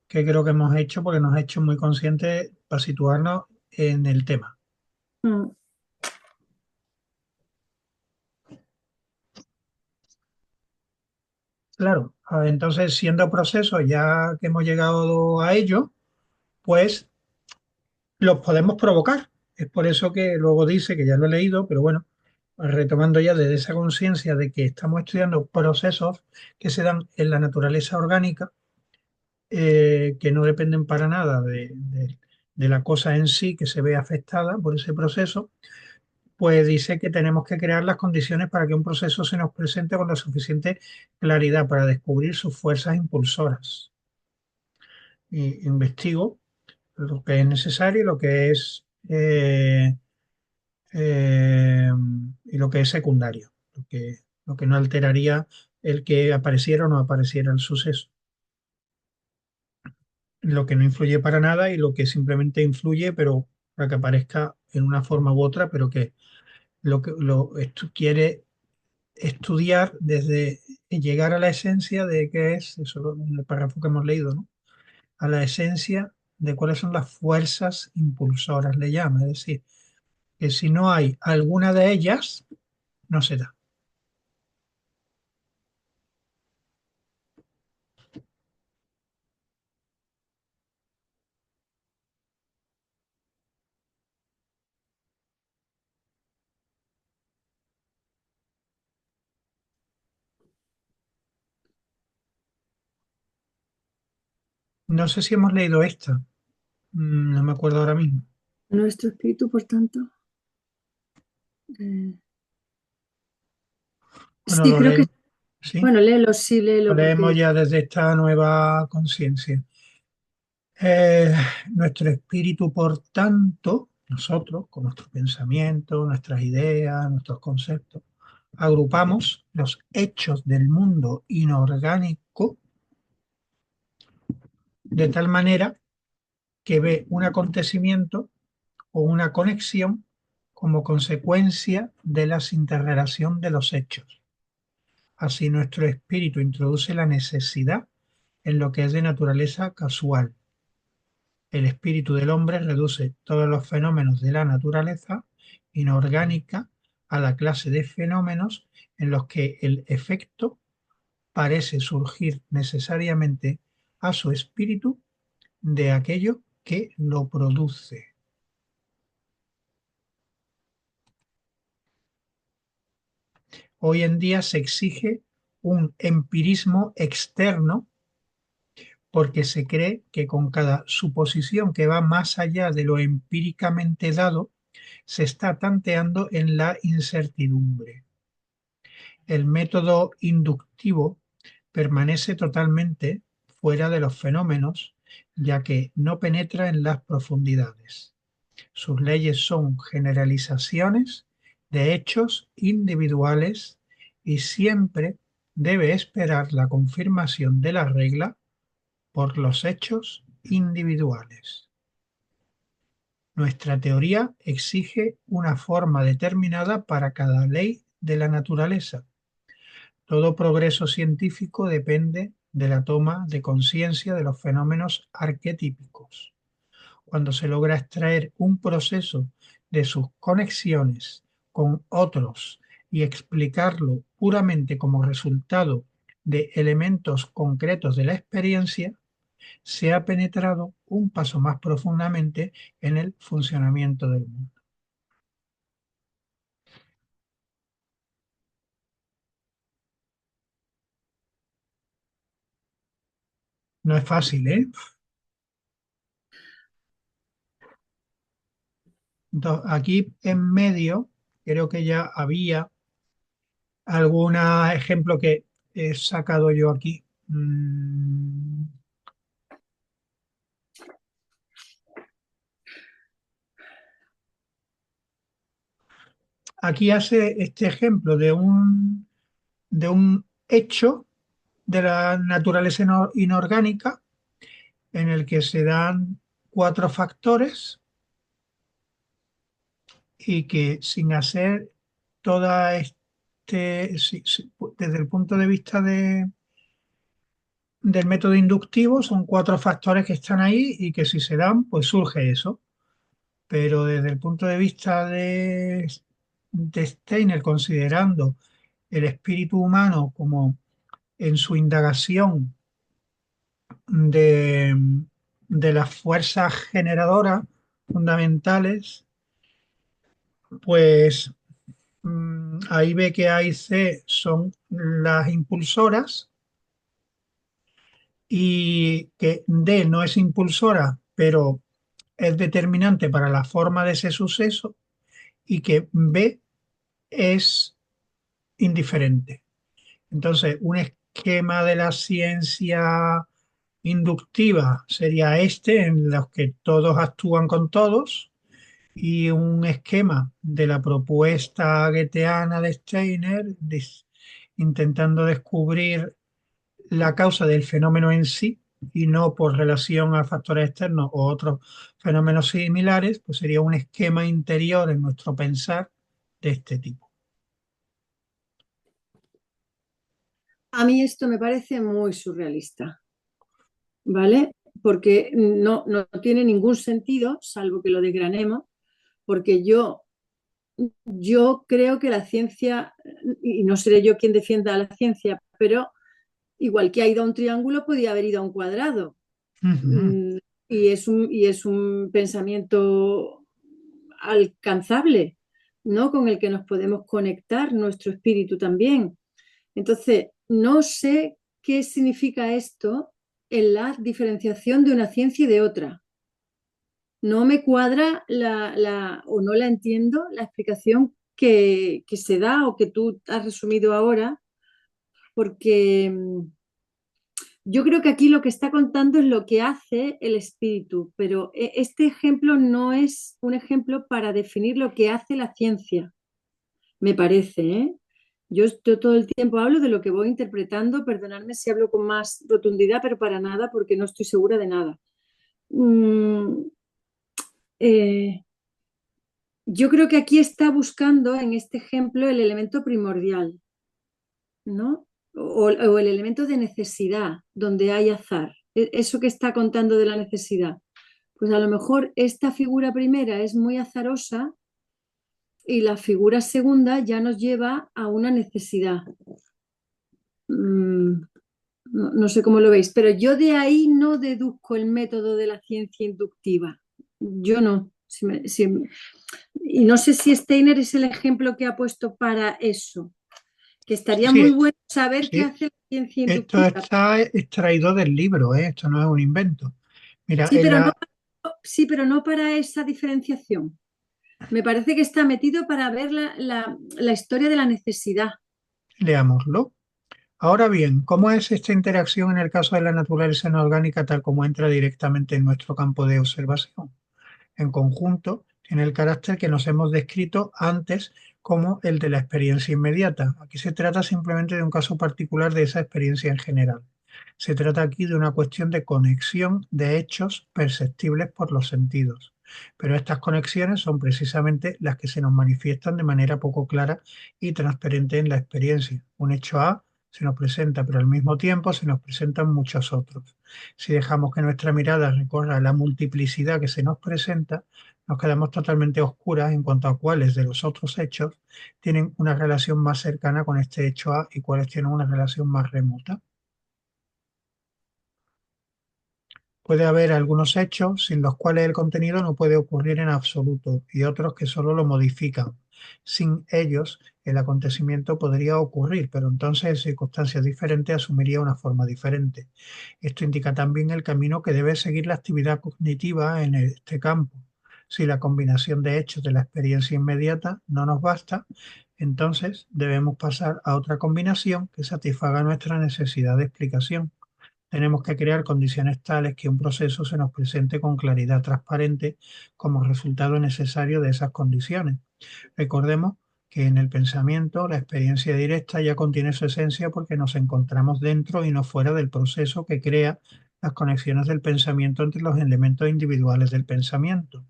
que creo que hemos hecho porque nos ha hecho muy conscientes para situarnos en el tema. Mm. Claro, entonces siendo procesos ya que hemos llegado a ello, pues los podemos provocar. Es por eso que luego dice, que ya lo he leído, pero bueno, retomando ya desde esa conciencia de que estamos estudiando procesos que se dan en la naturaleza orgánica, que no dependen para nada de la cosa en sí que se ve afectada por ese proceso, pues dice que tenemos que crear las condiciones para que un proceso se nos presente con la suficiente claridad para descubrir sus fuerzas impulsoras. Y investigo lo que es necesario eh, y lo que es secundario, lo que no alteraría el que apareciera o no apareciera el suceso, lo que no influye para nada y lo que simplemente influye, pero para que aparezca en una forma u otra, pero que quiere estudiar desde llegar a la esencia de qué es, en el párrafo que hemos leído, ¿no? A la esencia de cuáles son las fuerzas impulsoras, le llama, es decir, que si no hay alguna de ellas, no se da. No sé si hemos leído esta, no me acuerdo ahora mismo. Nuestro espíritu, por tanto. Bueno, Sí, creo que. sí, Bueno, léelo, sí, lo léelo, leemos porque ya desde esta nueva conciencia. Eh, Nuestro espíritu, por tanto, nosotros, con nuestro pensamiento, nuestras ideas, nuestros conceptos, agrupamos los hechos del mundo inorgánico de tal manera que ve un acontecimiento o una conexión como consecuencia de la interrelación de los hechos. Así nuestro espíritu introduce la necesidad en lo que es de naturaleza casual. El espíritu del hombre reduce todos los fenómenos de la naturaleza inorgánica a la clase de fenómenos en los que el efecto parece surgir necesariamente a su espíritu de aquello que lo produce. Hoy en día se exige un empirismo externo porque se cree que con cada suposición que va más allá de lo empíricamente dado, se está tanteando en la incertidumbre. El método inductivo permanece totalmente fuera de los fenómenos, ya que no penetra en las profundidades. Sus leyes son generalizaciones de hechos individuales y siempre debe esperar la confirmación de la regla por los hechos individuales. Nuestra teoría exige una forma determinada para cada ley de la naturaleza. Todo progreso científico depende de la toma de conciencia de los fenómenos arquetípicos. Cuando se logra extraer un proceso de sus conexiones con otros y explicarlo puramente como resultado de elementos concretos de la experiencia, se ha penetrado un paso más profundamente en el funcionamiento del mundo. No es fácil, ¿eh? Entonces, aquí en medio creo que ya había algún ejemplo que he sacado yo aquí. Aquí hace este ejemplo de un hecho de la naturaleza inorgánica en el que se dan cuatro factores y que sin hacer toda desde el punto de vista del método inductivo, son cuatro factores que están ahí y que si se dan, pues surge eso. Pero desde el punto de vista de Steiner, considerando el espíritu humano como en su indagación de, de las fuerzas generadoras fundamentales, pues ahí ve que A y C son las impulsoras y que D no es impulsora, pero es determinante para la forma de ese suceso, y que B es indiferente. Entonces, un esquema de la ciencia inductiva sería este, en los que todos actúan con todos, y un esquema de la propuesta goetheana de Steiner, intentando descubrir la causa del fenómeno en sí y no por relación a factores externos o otros fenómenos similares, pues sería un esquema interior en nuestro pensar de este tipo. A mí esto me parece muy surrealista, ¿vale? Porque no tiene ningún sentido, salvo que lo desgranemos, porque yo creo que la ciencia, y no seré yo quien defienda a la ciencia, pero igual que ha ido a un triángulo, podía haber ido a un cuadrado. Ujú. Mm, y es un pensamiento alcanzable, ¿no? Con el que nos podemos conectar, nuestro espíritu también. Entonces, no sé qué significa esto en la diferenciación de una ciencia y de otra. No me cuadra o no la entiendo la explicación que se da o que tú has resumido ahora, porque yo creo que aquí lo que está contando es lo que hace el espíritu, pero este ejemplo no es un ejemplo para definir lo que hace la ciencia, me parece, ¿eh? Yo todo el tiempo hablo de lo que voy interpretando, perdonadme si hablo con más rotundidad, pero para nada, porque no estoy segura de nada. Mm, eh, yo creo que aquí está buscando en este ejemplo el elemento primordial, ¿no? O el elemento de necesidad, donde hay azar. Eso que está contando de la necesidad. Pues a lo mejor esta figura primera es muy azarosa y la figura segunda ya nos lleva a una necesidad. Mm, no sé cómo lo veis, pero yo de ahí no deduzco el método de la ciencia inductiva. Yo no. Y no sé si Steiner es el ejemplo que ha puesto para eso, que estaría muy Sí, bueno saber qué sí, hace la ciencia esto inductiva. está extraído del libro, ¿eh? Esto no es un invento. Mira, Sí, pero no, sí, pero no para esa diferenciación. Me parece que está metido para ver la historia de la necesidad. leámoslo. Ahora bien, ¿cómo es esta interacción en el caso de la naturaleza no orgánica tal como entra directamente en nuestro campo de observación? En conjunto, tiene el carácter que nos hemos descrito antes como el de la experiencia inmediata. Aquí se trata simplemente de un caso particular de esa experiencia en general. Se trata aquí de una cuestión de conexión de hechos perceptibles por los sentidos. Pero estas conexiones son precisamente las que se nos manifiestan de manera poco clara y transparente en la experiencia. Un hecho A se nos presenta, pero al mismo tiempo se nos presentan muchos otros. Si dejamos que nuestra mirada recorra la multiplicidad que se nos presenta, nos quedamos totalmente oscuras en cuanto a cuáles de los otros hechos tienen una relación más cercana con este hecho A y cuáles tienen una relación más remota. Puede haber algunos hechos sin los cuales el contenido no puede ocurrir en absoluto y otros que solo lo modifican. Sin ellos, el acontecimiento podría ocurrir, pero entonces en circunstancias diferentes asumiría una forma diferente. Esto indica también el camino que debe seguir la actividad cognitiva en este campo. Si la combinación de hechos de la experiencia inmediata no nos basta, entonces debemos pasar a otra combinación que satisfaga nuestra necesidad de explicación. Tenemos que crear condiciones tales que un proceso se nos presente con claridad transparente como resultado necesario de esas condiciones. Recordemos que en el pensamiento la experiencia directa ya contiene su esencia porque nos encontramos dentro y no fuera del proceso que crea las conexiones del pensamiento entre los elementos individuales del pensamiento.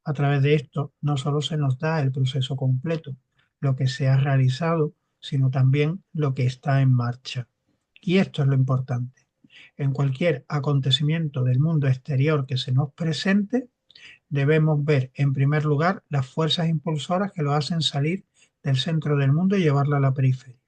A través de esto no solo se nos da el proceso completo, lo que se ha realizado, sino también lo que está en marcha. Y esto es lo importante. En cualquier acontecimiento del mundo exterior que se nos presente, debemos ver en primer lugar las fuerzas impulsoras que lo hacen salir del centro del mundo y llevarlo a la periferia.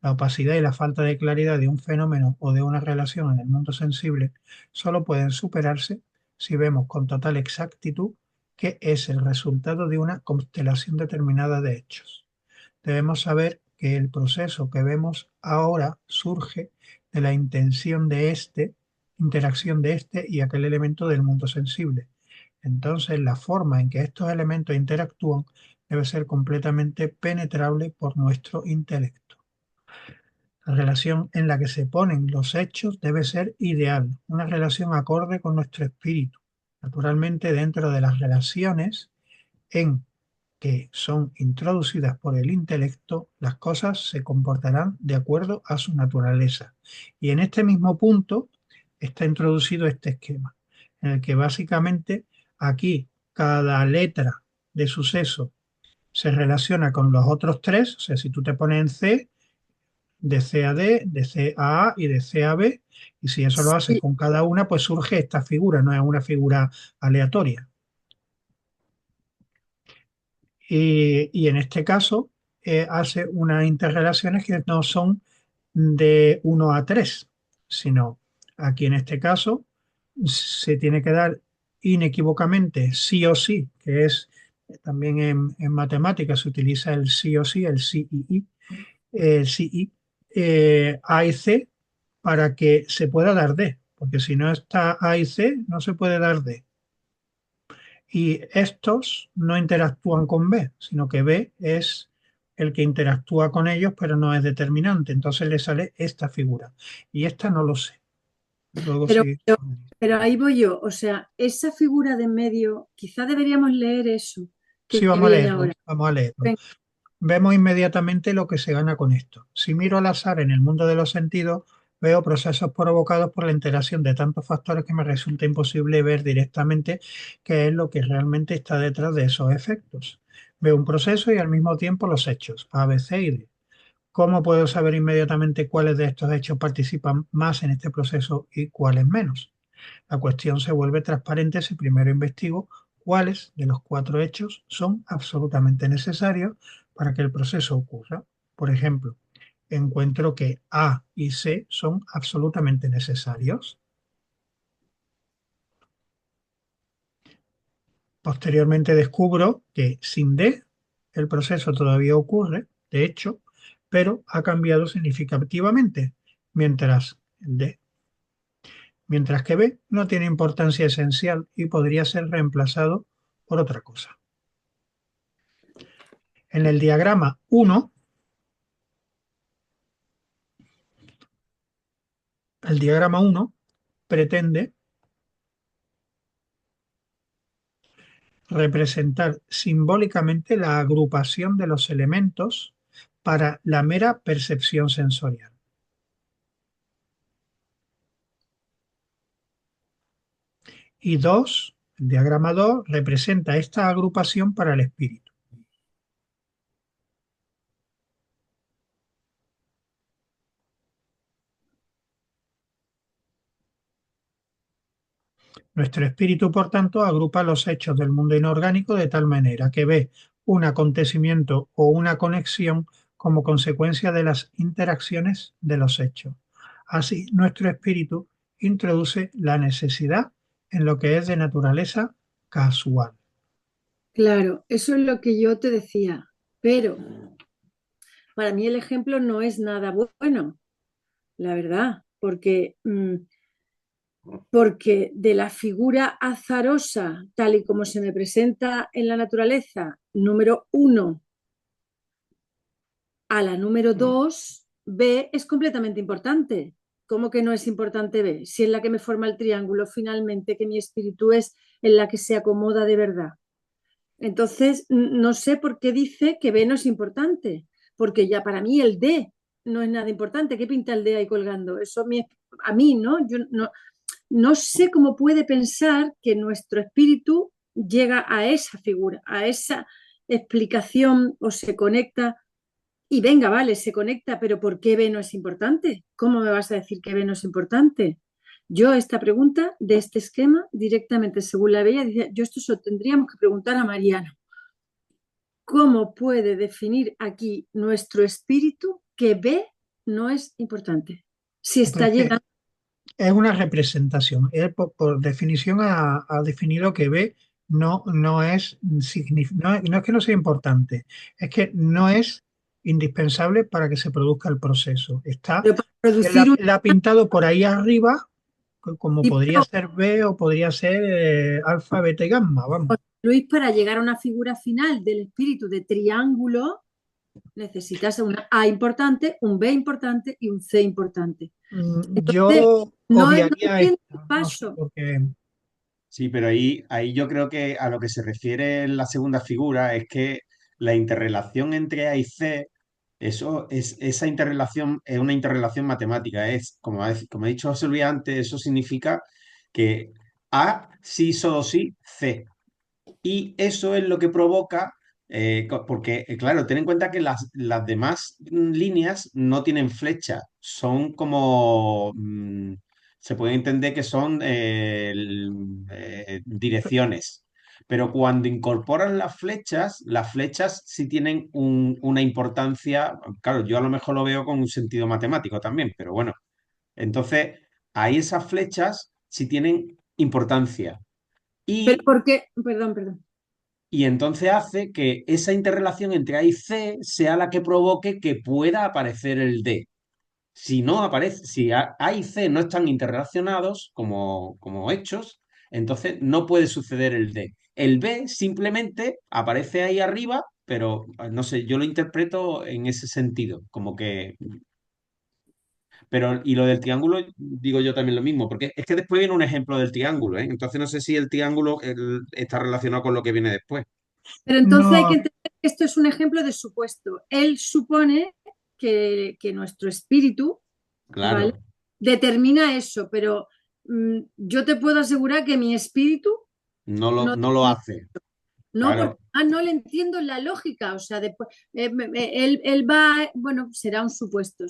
La opacidad y la falta de claridad de un fenómeno o de una relación en el mundo sensible solo pueden superarse si vemos con total exactitud que es el resultado de una constelación determinada de hechos. Debemos saber que el proceso que vemos ahora surge de la intención de interacción de este y aquel elemento del mundo sensible. Entonces, la forma en que estos elementos interactúan debe ser completamente penetrable por nuestro intelecto. La relación en la que se ponen los hechos debe ser ideal, una relación acorde con nuestro espíritu. Naturalmente, dentro de las relaciones en que son introducidas por el intelecto, las cosas se comportarán de acuerdo a su naturaleza. Y en este mismo punto está introducido este esquema, en el que básicamente aquí cada letra de suceso se relaciona con los otros tres. O sea, si tú te pones en C, de C a D, de C a A y de C a B, y si eso lo haces Sí, con cada una, pues surge esta figura, no es una figura aleatoria. Y en este caso hace unas interrelaciones que no son de 1 a 3, sino aquí en este caso se tiene que dar inequívocamente sí o sí, que es también en matemáticas se utiliza el sí o sí, el sí y I, sí y A y C para que se pueda dar D, porque si no está A y C no se puede dar D. Y estos no interactúan con B, sino que B es el que interactúa con ellos, pero no es determinante. Entonces le sale esta figura. Y esta no lo sé. Luego pero, sí. pero, pero ahí voy yo. O sea, esa figura de en medio, quizá deberíamos leer eso Sí, que vamos a viene leerlo. ahora. Vamos a leerlo. Venga, Vemos inmediatamente lo que se gana con esto. Si miro al azar en el mundo de los sentidos, veo procesos provocados por la interacción de tantos factores que me resulta imposible ver directamente qué es lo que realmente está detrás de esos efectos. Veo un proceso y al mismo tiempo los hechos, A, B, C y D. ¿Cómo puedo saber inmediatamente cuáles de estos hechos participan más en este proceso y cuáles menos? La cuestión se vuelve transparente si primero investigo cuáles de los cuatro hechos son absolutamente necesarios para que el proceso ocurra. Por ejemplo, encuentro que A y C son absolutamente necesarios. Posteriormente descubro que sin D el proceso todavía ocurre, de hecho, pero ha cambiado significativamente, mientras el D mientras que B no tiene importancia esencial y podría ser reemplazado por otra cosa. En el diagrama 1, el diagrama 1 pretende representar simbólicamente la agrupación de los elementos para la mera percepción sensorial. Y 2, el diagrama 2 representa esta agrupación para el espíritu. Nuestro espíritu, por tanto, agrupa los hechos del mundo inorgánico de tal manera que ve un acontecimiento o una conexión como consecuencia de las interacciones de los hechos. Así, nuestro espíritu introduce la necesidad en lo que es de naturaleza casual. claro, eso es lo que yo te decía. Pero para mí el ejemplo no es nada bueno, la verdad, porque de la figura azarosa, tal y como se me presenta en la naturaleza, número uno, a la número dos, B es completamente importante. ¿Cómo que no es importante B? Si es la que me forma el triángulo finalmente, que mi espíritu es en la que se acomoda de verdad. Entonces, no sé por qué dice que B no es importante, porque ya para mí el D no es nada importante. ¿Qué pinta el D ahí colgando? Eso a mí, ¿no? Yo no sé cómo puede pensar que nuestro espíritu llega a esa figura, a esa explicación o se conecta y venga, vale, se conecta, pero ¿por qué B no es importante? ¿Cómo me vas a decir que B no es importante? Yo esta pregunta de este esquema directamente según la veía, decía, yo esto se lo tendríamos que preguntar a Mariano. ¿Cómo puede definir aquí nuestro espíritu que B no es importante? Si está Entonces, llegando. es una representación. Él, por definición, ha definido que B no es, no es que no sea importante, es que no es indispensable para que se produzca el proceso. Pero para producir un Él ha pintado por ahí arriba como podría tipo, ser B o podría ser alfa, beta y gamma, vamos. Luis, para llegar a una figura final del espíritu de triángulo, necesitas una A importante, un B importante y un C importante. Entonces, Yo no obviaría entiendo el esta, no sé paso. por qué. Sí, pero ahí yo creo que a lo que se refiere en la segunda figura es que la interrelación entre A y C, esa interrelación es una interrelación matemática. Como ha dicho José Luis antes, eso significa que A sí, solo sí, C. Y eso es lo que provoca, porque, claro, ten en cuenta que las demás líneas no tienen flecha, son como, se puede entender que son direcciones. Pero cuando incorporan las flechas sí tienen una importancia, claro, yo a lo mejor lo veo con un sentido matemático también, pero bueno, entonces ahí esas flechas sí tienen importancia. Pero Y ¿por qué? Perdón, perdón. y entonces hace que esa interrelación entre A y C sea la que provoque que pueda aparecer el D. Si no aparece, si A y C no están interrelacionados como hechos, entonces no puede suceder el D. El B simplemente aparece ahí arriba, pero no sé, yo lo interpreto en ese sentido, como que. Pero, y lo del triángulo, digo yo también lo mismo, porque es que después viene un ejemplo del triángulo, ¿eh? Entonces no sé si el triángulo está relacionado con lo que viene después. Pero entonces hay que No, entender que esto es un ejemplo de supuesto. Él supone que nuestro espíritu, ¿vale? Claro. Determina eso, pero yo te puedo asegurar que mi espíritu no No lo determina. hace, No, porque claro. no le entiendo la lógica. O sea, después, él va, bueno, será un supuesto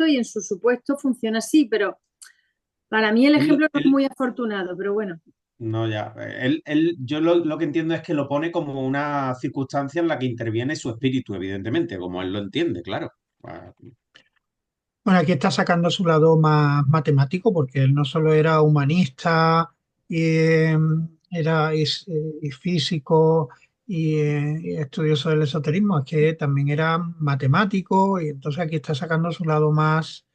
y en su supuesto funciona así, pero para mí el Él, ejemplo no es él, muy afortunado, pero bueno. no, ya. Yo lo que entiendo es que lo pone como una circunstancia en la que interviene su espíritu, evidentemente, como él lo entiende, claro. Ah, bueno, aquí está sacando su lado más matemático, porque él no solo era humanista, y, y físico y estudioso del esoterismo, es que también era matemático, y entonces aquí está sacando su lado más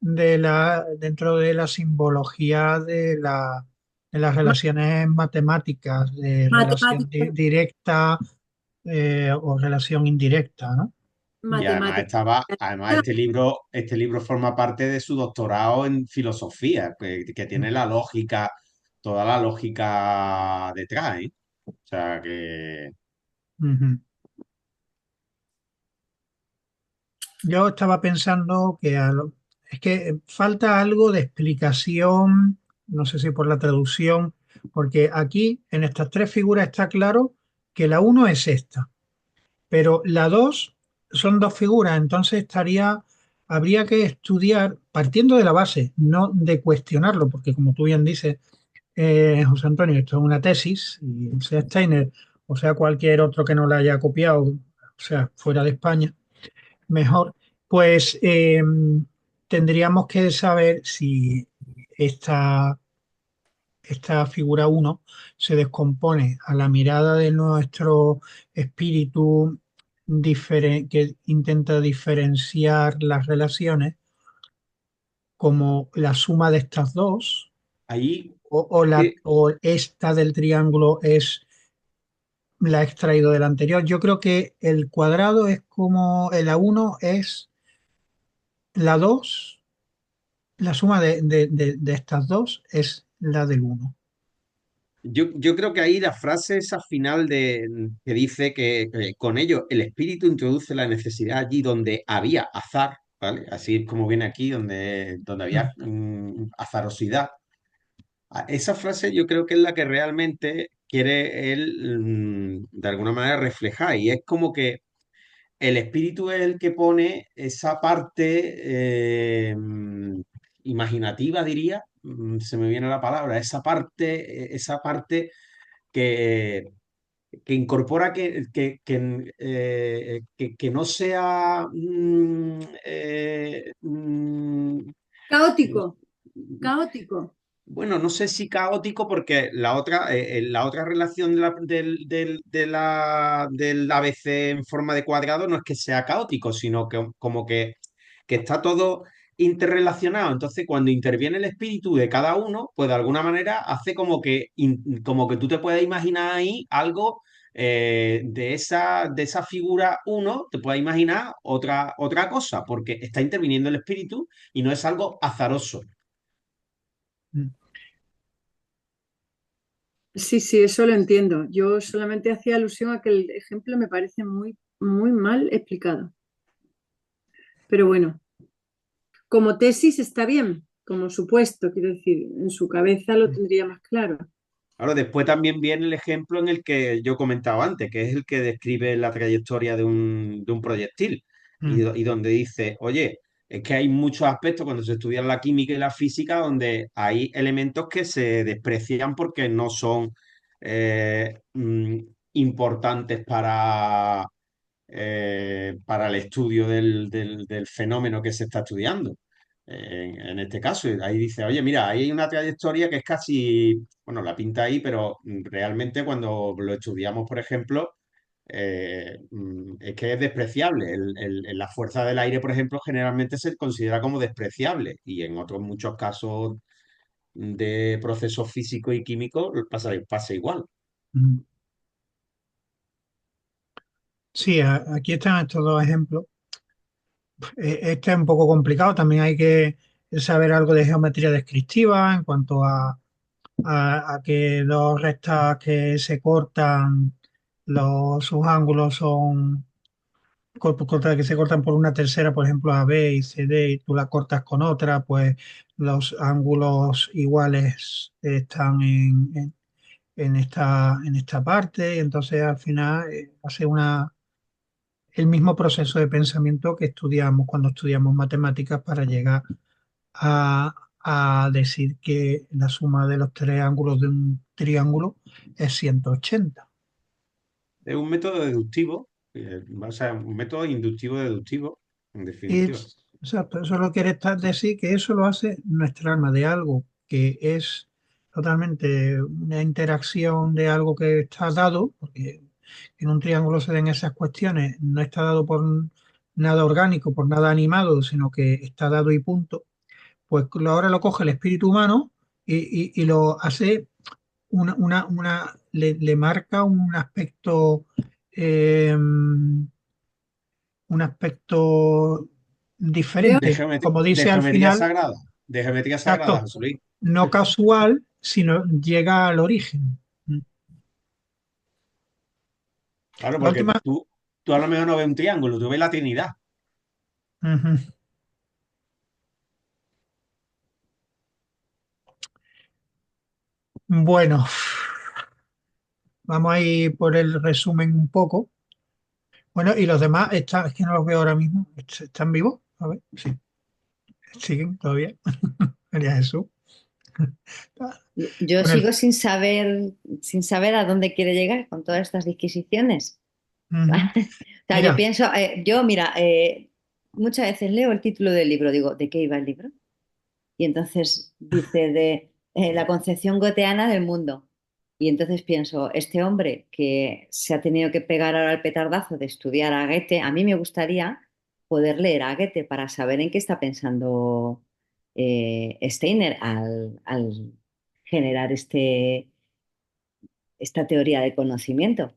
dentro de la simbología de las relaciones matemáticas, de relación Matemáticas, directa o relación indirecta, ¿no? y además matemáticas. además este libro forma parte de su doctorado en filosofía, que tiene toda la lógica detrás, ¿eh? O sea que Ujú. Yo estaba pensando que es que falta algo de explicación, no sé si por la traducción, porque aquí en estas tres figuras está claro que la uno es esta, pero la dos son dos figuras, entonces habría que estudiar partiendo de la base, no de cuestionarlo, porque como tú bien dices, José Antonio, esto es una tesis, y sea Steiner o sea cualquier otro que no la haya copiado, o sea, fuera de España mejor, pues tendríamos que saber si esta, esta figura uno se descompone a la mirada de nuestro espíritu que intenta diferenciar las relaciones como la suma de estas dos, ahí, o esta del triángulo la ha extraído del anterior. Yo creo que el cuadrado es como el A1 es la 2. La suma de estas dos es la del uno. yo creo que ahí la frase esa final que dice que con ello el espíritu introduce la necesidad allí donde había azar, ¿vale? Así es como viene aquí, donde había azarosidad. Esa frase yo creo que es la que realmente quiere él, de alguna manera, reflejar. Y es como que el espíritu es el que pone esa parte imaginativa, diría, se me viene la palabra, esa parte que, que incorpora que no sea Caótico, caótico. bueno, no sé si caótico, porque la otra relación del ABC en forma de cuadrado no es que sea caótico, sino que como que está todo interrelacionados. Entonces, cuando interviene el espíritu de cada uno, pues de alguna manera hace como que tú te puedes imaginar ahí algo de esa figura uno, te puedes imaginar otra cosa, porque está interviniendo el espíritu y no es algo azaroso. Mm. Sí, sí, eso lo entiendo. Yo solamente hacía alusión a que el ejemplo me parece muy, muy mal explicado. Pero bueno, como tesis está bien, como supuesto, quiero decir, en su cabeza lo tendría más claro. Ahora, después también viene el ejemplo en el que yo comentaba antes, que es el que describe la trayectoria de un proyectil Mm. y donde dice, oye, es que hay muchos aspectos cuando se estudia la química y la física donde hay elementos que se desprecian porque no son importantes para el estudio del fenómeno que se está estudiando. En este caso, ahí dice, oye, mira, ahí hay una trayectoria que es casi, bueno, la pinta ahí, pero realmente cuando lo estudiamos, por ejemplo, es que es despreciable. La fuerza del aire, por ejemplo, generalmente se considera como despreciable y en otros muchos casos de procesos físicos y químicos pasa igual. Mm. Sí, aquí están estos dos ejemplos. Este es un poco complicado, también hay que saber algo de geometría descriptiva en cuanto a que dos rectas que se cortan, sus ángulos son que se cortan por una tercera, por ejemplo, A, B y C, D, y tú la cortas con otra, pues los ángulos iguales están en esta parte, y entonces al final hace el mismo proceso de pensamiento que estudiamos cuando estudiamos matemáticas para llegar a, a decir que la suma de los tres ángulos de un triángulo es 180. Es un método deductivo, o sea, un método inductivo-deductivo, en definitiva. Exacto, eso lo quiere decir que eso lo hace nuestra alma de algo que es totalmente una interacción de algo que está dado, porque en un triángulo se den esas cuestiones, no está dado por nada orgánico, por nada animado, sino que está dado y punto. Pues ahora lo coge el espíritu humano y lo hace le marca eh, un aspecto diferente, como De dice al geometría final, sagrada, de geometría sagrada, exacto, José Luis. no casual, sino llega al origen. Claro, La porque última, tú a lo mejor no ves un triángulo, tú ves la Trinidad. ujú. Bueno, vamos a ir por el resumen un poco. Bueno, y los demás, es que no los veo ahora mismo, ¿están vivos? A ver, sí, siguen todavía. María Jesús. Yo Con el, sigo sin saber a dónde quiere llegar con todas estas disquisiciones. ujú. O sea, yo Mira, pienso, mira, muchas veces leo el título del libro, digo, ¿de qué iba el libro? Y entonces dice de la concepción goetheana del mundo. Y entonces pienso, este hombre que se ha tenido que pegar ahora el petardazo de estudiar a Goethe, a mí me gustaría poder leer a Goethe para saber en qué está pensando Steiner al generar esta teoría de conocimiento.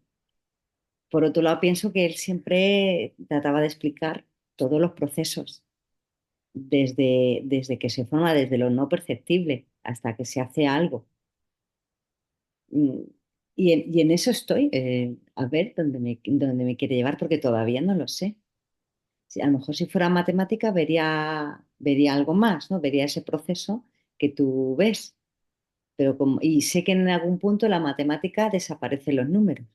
Por otro lado, pienso que él siempre trataba de explicar todos los procesos desde que se forma, desde lo no perceptible hasta que se hace algo. Mm, y en eso estoy, a ver dónde me quiere llevar, porque todavía no lo sé. A lo mejor si fuera matemática vería algo más, ¿no? Vería ese proceso que tú ves. Y sé que en algún punto la matemática desaparecen los números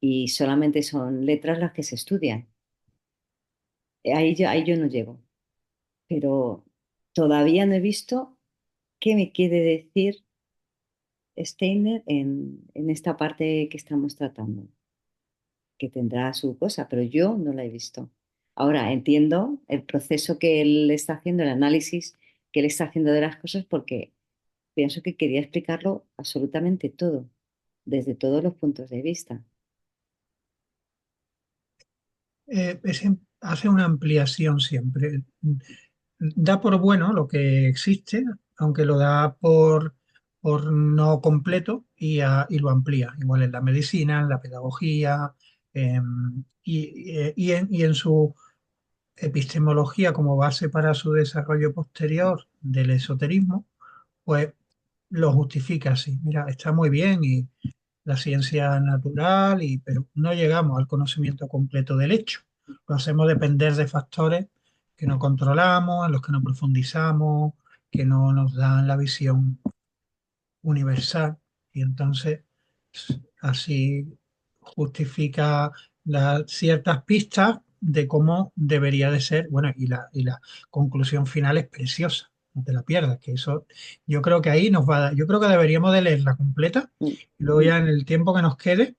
y solamente son letras las que se estudian. Ahí yo no llego, pero todavía no he visto qué me quiere decir Steiner en esta parte que estamos tratando, que tendrá su cosa, pero yo no la he visto. Ahora entiendo el proceso que él está haciendo, el análisis que él está haciendo de las cosas, porque pienso que quería explicarlo absolutamente todo, desde todos los puntos de vista. hace una ampliación siempre. da por bueno lo que existe, aunque lo da por no completo y lo amplía. Igual en la medicina, en la pedagogía, y en su epistemología como base para su desarrollo posterior del esoterismo, pues lo justifica así. Mira, está muy bien y la ciencia natural, pero no llegamos al conocimiento completo del hecho. Lo hacemos depender de factores que no controlamos, en los que no profundizamos, que no nos dan la visión universal. Y entonces así justifica ciertas pistas de cómo debería de ser. Bueno, y la conclusión final es preciosa. No te la pierdas, que eso yo creo que ahí nos va a dar, yo creo que deberíamos de leerla completa Mm. y luego ya en el tiempo que nos quede De todos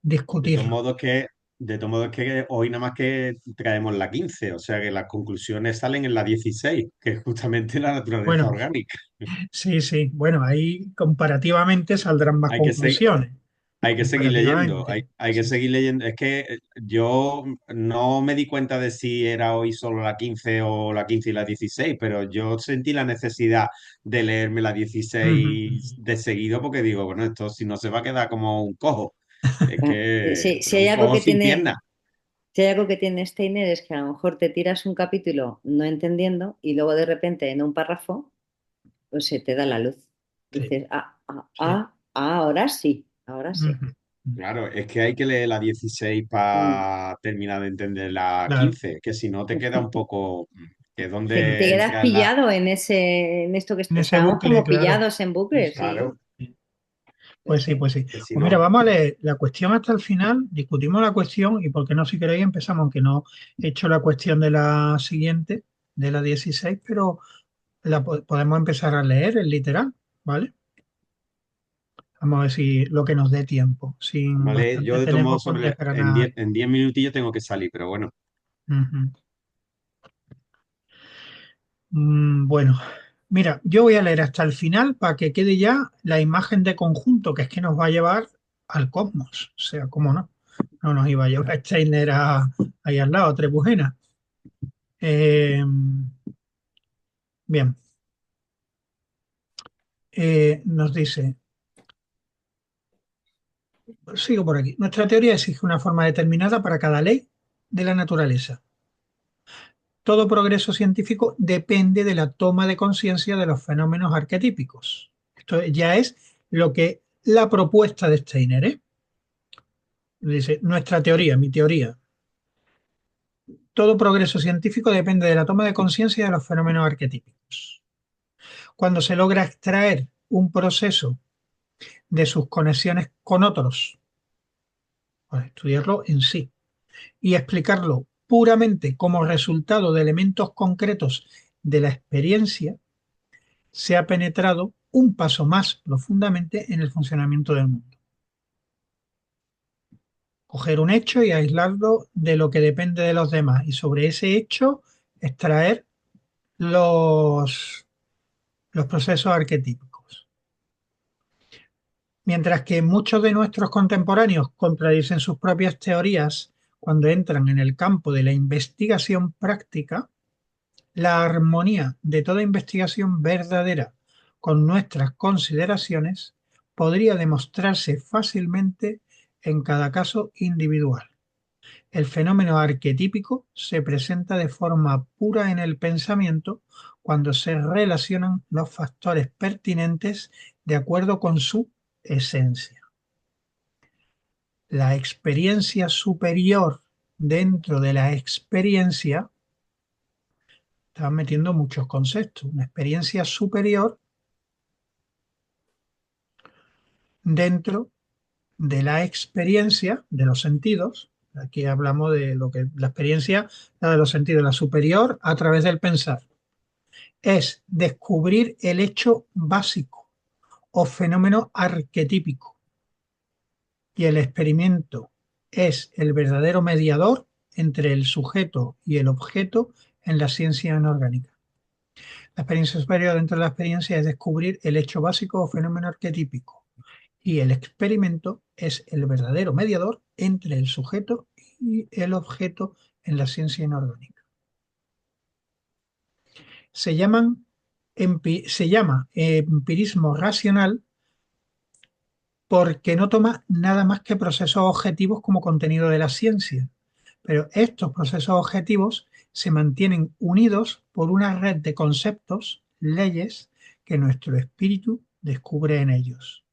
discutirlo. modos que, de todos modos que hoy nada más que traemos la 15, o sea que las conclusiones salen en la 16, que es justamente la naturaleza Bueno, orgánica. sí, sí, bueno, ahí comparativamente saldrán más Hay que, se- conclusiones, Hay que seguir leyendo, comparativamente. hay que Sí, seguir leyendo. Es que yo no me di cuenta de si era hoy solo la 15 o la 15 y la 16, pero yo sentí la necesidad de leerme la ujú, 16 de seguido porque digo, bueno, esto si no se va a quedar como un cojo. Es Ah, que sí, si hay un algo cojo que sin tiene, piernas. si hay algo que tiene Steiner es que a lo mejor te tiras un capítulo no entendiendo y luego de repente en un párrafo pues se te da la luz. sí, Dices, sí, ahora sí, ahora sí. ujú, Claro, es que hay que leer la 16 Mm. para terminar de entender la claro. 15, que si no te queda un poco que es Te donde quedas entra en la... pillado en esto que En ese estábamos bucle, como claro. pillados en Sí, bucle, sí. sí. Claro, Pues sí, Sí. pues sí. que si Pues mira, no... vamos a leer la cuestión hasta el final, discutimos la cuestión y por qué no, si queréis, empezamos, aunque no he hecho la cuestión de la siguiente, de la 16, pero podemos empezar a leer el literal, ¿vale? Vamos a ver si lo que nos dé tiempo. Sin Vale, yo bastante de todos tenemos modos por en desgranar. 10 minutillos tengo que salir, pero bueno, Ujú. Bueno, mira, yo voy a leer hasta el final para que quede ya la imagen de conjunto, que es que nos va a llevar al cosmos. O sea, ¿cómo no? No nos iba a llevar Steiner ahí al lado, Trebujena. Eh, bien, nos dice, sigo por aquí. Nuestra teoría exige una forma determinada para cada ley de la naturaleza. Todo progreso científico depende de la toma de conciencia de los fenómenos arquetípicos. Esto ya es lo que la propuesta de Steiner, ¿eh? Dice, nuestra teoría, mi teoría. Todo progreso científico depende de la toma de conciencia de los fenómenos arquetípicos. Cuando se logra extraer un proceso de sus conexiones con otros, para estudiarlo en sí, y explicarlo puramente como resultado de elementos concretos de la experiencia, se ha penetrado un paso más profundamente en el funcionamiento del mundo. Coger un hecho y aislarlo de lo que depende de los demás y sobre ese hecho extraer los, los procesos arquetípicos. Mientras que muchos de nuestros contemporáneos contradicen sus propias teorías cuando entran en el campo de la investigación práctica, la armonía de toda investigación verdadera con nuestras consideraciones podría demostrarse fácilmente en cada caso individual. El fenómeno arquetípico se presenta de forma pura en el pensamiento cuando se relacionan los factores pertinentes de acuerdo con su esencia. La experiencia superior dentro de la experiencia, están metiendo muchos conceptos, una experiencia superior dentro de la experiencia de los sentidos. Aquí hablamos de lo que la experiencia, la de los sentidos, la superior a través del pensar. Es descubrir el hecho básico o fenómeno arquetípico. Y el experimento es el verdadero mediador entre el sujeto y el objeto en la ciencia inorgánica. La experiencia superior dentro de la experiencia es descubrir el hecho básico o fenómeno arquetípico. Y el experimento es el verdadero mediador entre el sujeto y el objeto en la ciencia inorgánica. se llama empirismo racional porque no toma nada más que procesos objetivos como contenido de la ciencia. Pero estos procesos objetivos se mantienen unidos por una red de conceptos, leyes, que nuestro espíritu descubre en ellos.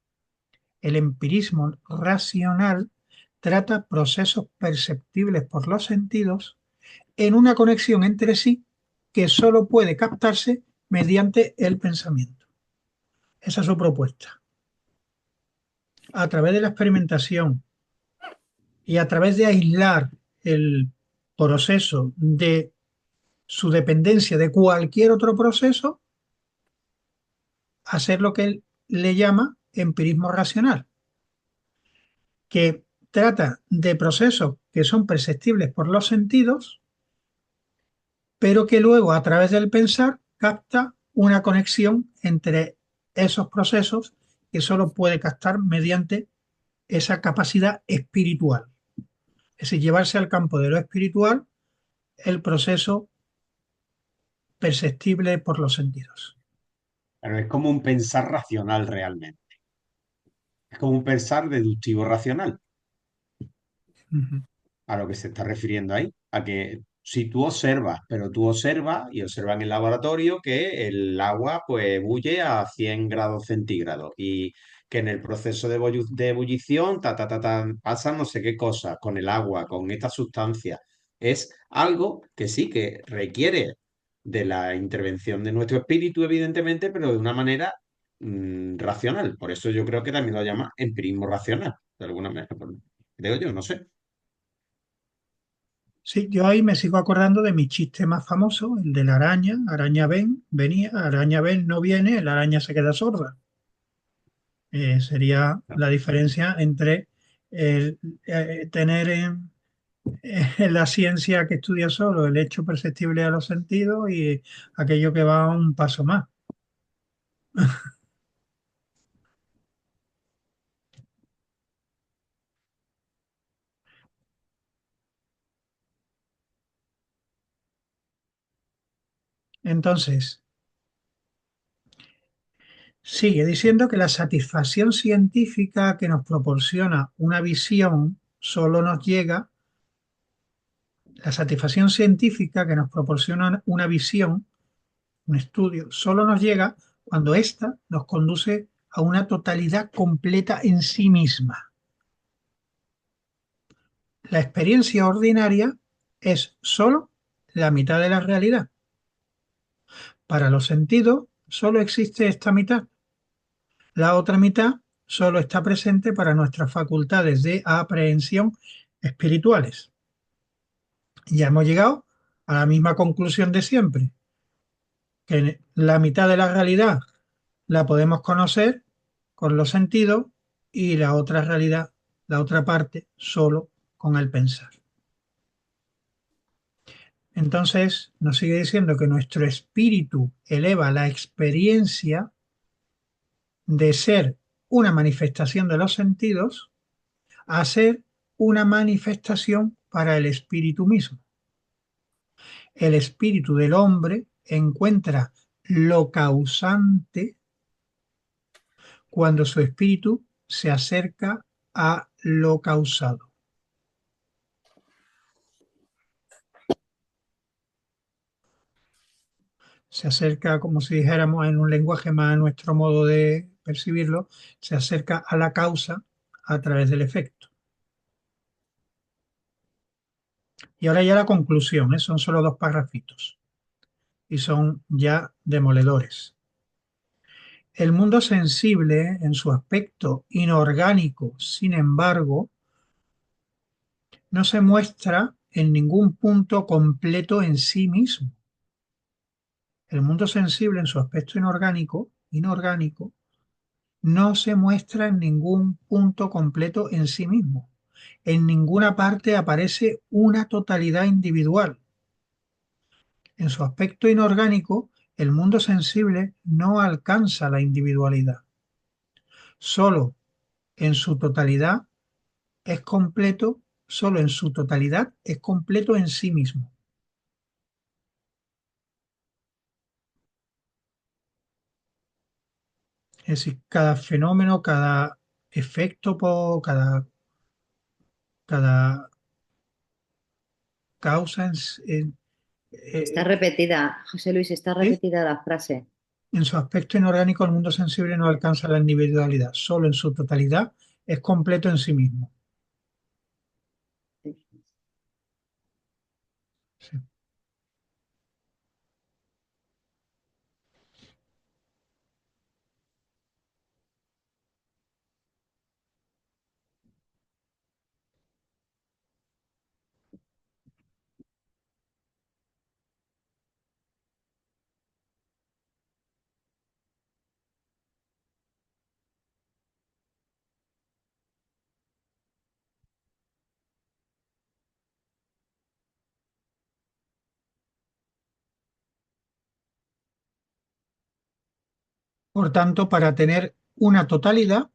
El empirismo racional trata procesos perceptibles por los sentidos en una conexión entre sí que solo puede captarse mediante el pensamiento. Esa es su propuesta. A través de la experimentación y a través de aislar el proceso de su dependencia de cualquier otro proceso, hacer lo que él le llama empirismo racional, que trata de procesos que son perceptibles por los sentidos, pero que luego a través del pensar capta una conexión entre esos procesos que solo puede captar mediante esa capacidad espiritual. Es decir, llevarse al campo de lo espiritual el proceso perceptible por los sentidos. Pero es como un pensar racional realmente. Es como un pensar deductivo racional. Ujú. A lo que se está refiriendo ahí, a que si tú observas, pero tú observas y observas en el laboratorio que el agua pues bulle a 100 grados centígrados y que en el proceso de ebullición pasan no sé qué cosas con el agua, con esta sustancia. Es algo que sí que requiere de la intervención de nuestro espíritu, evidentemente, pero de una manera racional. Por eso yo creo que también lo llama empirismo racional, de alguna manera. Creo yo, no sé. Sí, yo ahí me sigo acordando de mi chiste más famoso, el de la araña. Araña ven, venía, araña ven, no viene, la araña se queda sorda. Sería la diferencia entre tener en la ciencia que estudia solo el hecho perceptible a los sentidos y aquello que va un paso más. Entonces, sigue diciendo que la satisfacción científica que nos proporciona una visión solo nos llega, la satisfacción científica que nos proporciona una visión, un estudio, solo nos llega cuando ésta nos conduce a una totalidad completa en sí misma. La experiencia ordinaria es solo la mitad de la realidad. Para los sentidos, solo existe esta mitad. La otra mitad solo está presente para nuestras facultades de aprehensión espirituales. Y ya hemos llegado a la misma conclusión de siempre, que la mitad de la realidad la podemos conocer con los sentidos y la otra realidad, la otra parte, solo con el pensar. Entonces nos sigue diciendo que nuestro espíritu eleva la experiencia de ser una manifestación de los sentidos a ser una manifestación para el espíritu mismo. El espíritu del hombre encuentra lo causante cuando su espíritu se acerca a lo causado. Se acerca, como si dijéramos en un lenguaje más a nuestro modo de percibirlo, se acerca a la causa a través del efecto. Y ahora ya la conclusión, ¿eh? Son solo 2 párrafitos y son ya demoledores. El mundo sensible, en su aspecto inorgánico, sin embargo, no se muestra en ningún punto completo en sí mismo. El mundo sensible, en su aspecto inorgánico, no se muestra en ningún punto completo en sí mismo. En ninguna parte aparece una totalidad individual. En su aspecto inorgánico, el mundo sensible no alcanza la individualidad. Solo en su totalidad es completo, solo en su totalidad es completo en sí mismo. Es decir, cada fenómeno, cada efecto, cada causa Está eh, repetida, José Luis, está ¿sí? repetida la frase. En su aspecto inorgánico, el mundo sensible no alcanza la individualidad, solo en su totalidad es completo en sí mismo. Sí. Por tanto, para tener una totalidad,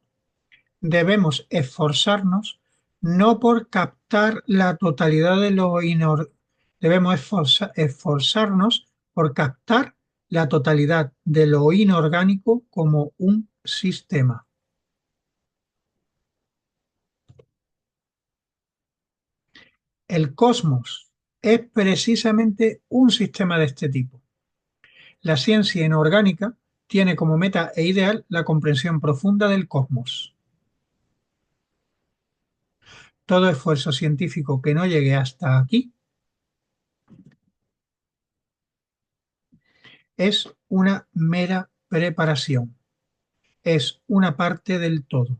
debemos esforzarnos no por captar la totalidad de lo inorgánico, debemos esforzarnos por captar la totalidad de lo inorgánico como un sistema. El cosmos es precisamente un sistema de este tipo. La ciencia inorgánica tiene como meta e ideal la comprensión profunda del cosmos. Todo esfuerzo científico que no llegue hasta aquí es una mera preparación, es una parte del todo,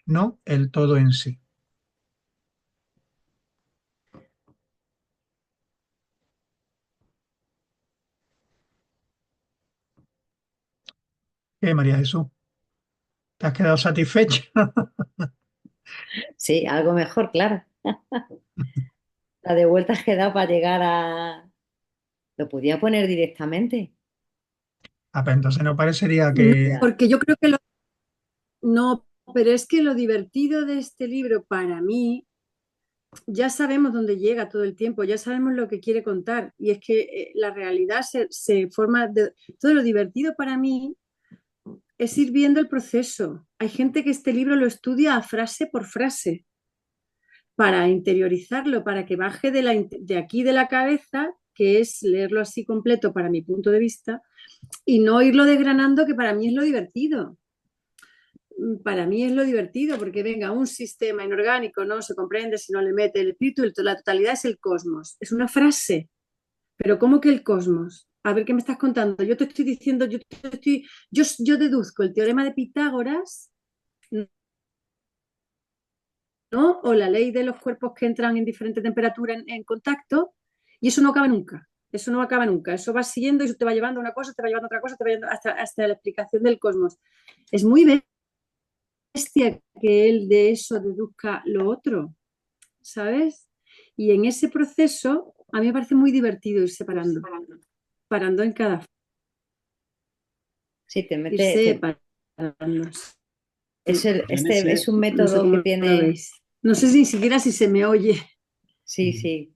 no el todo en sí. María Jesús? ¿Te has quedado satisfecha? Sí, algo mejor, claro. La de vueltas que he dado para llegar a... Lo podía poner directamente. Ah, pues entonces no parecería No, que... porque yo creo que no, pero es que lo divertido de este libro para mí, ya sabemos dónde llega todo el tiempo, ya sabemos lo que quiere contar y es que la realidad se forma de... Todo lo divertido para mí es ir viendo el proceso. Hay gente que este libro lo estudia a frase por frase para interiorizarlo, para que baje de aquí de la cabeza, que es leerlo así completo para mi punto de vista, y no irlo desgranando, que para mí es lo divertido. Para mí es lo divertido, porque venga, un sistema inorgánico no se comprende si no le mete el espíritu, la totalidad es el cosmos. Es una frase, pero ¿cómo que el cosmos? A ver qué me estás contando. Yo te estoy diciendo, yo deduzco el teorema de Pitágoras, ¿no? O la ley de los cuerpos que entran en diferente temperatura en contacto, y eso no acaba nunca. Eso no acaba nunca. Eso va siguiendo y eso te va llevando a una cosa, te va llevando a otra cosa, te va llevando hasta la explicación del cosmos. Es muy bestia que él de eso deduzca lo otro, ¿sabes? Y en ese proceso a mí me parece muy divertido ir separando, parando en cada, Sí, te mete... irse separando. Este es un No sé método que cómo lo tiene... veis. No sé ni siquiera si se me oye. Sí, sí.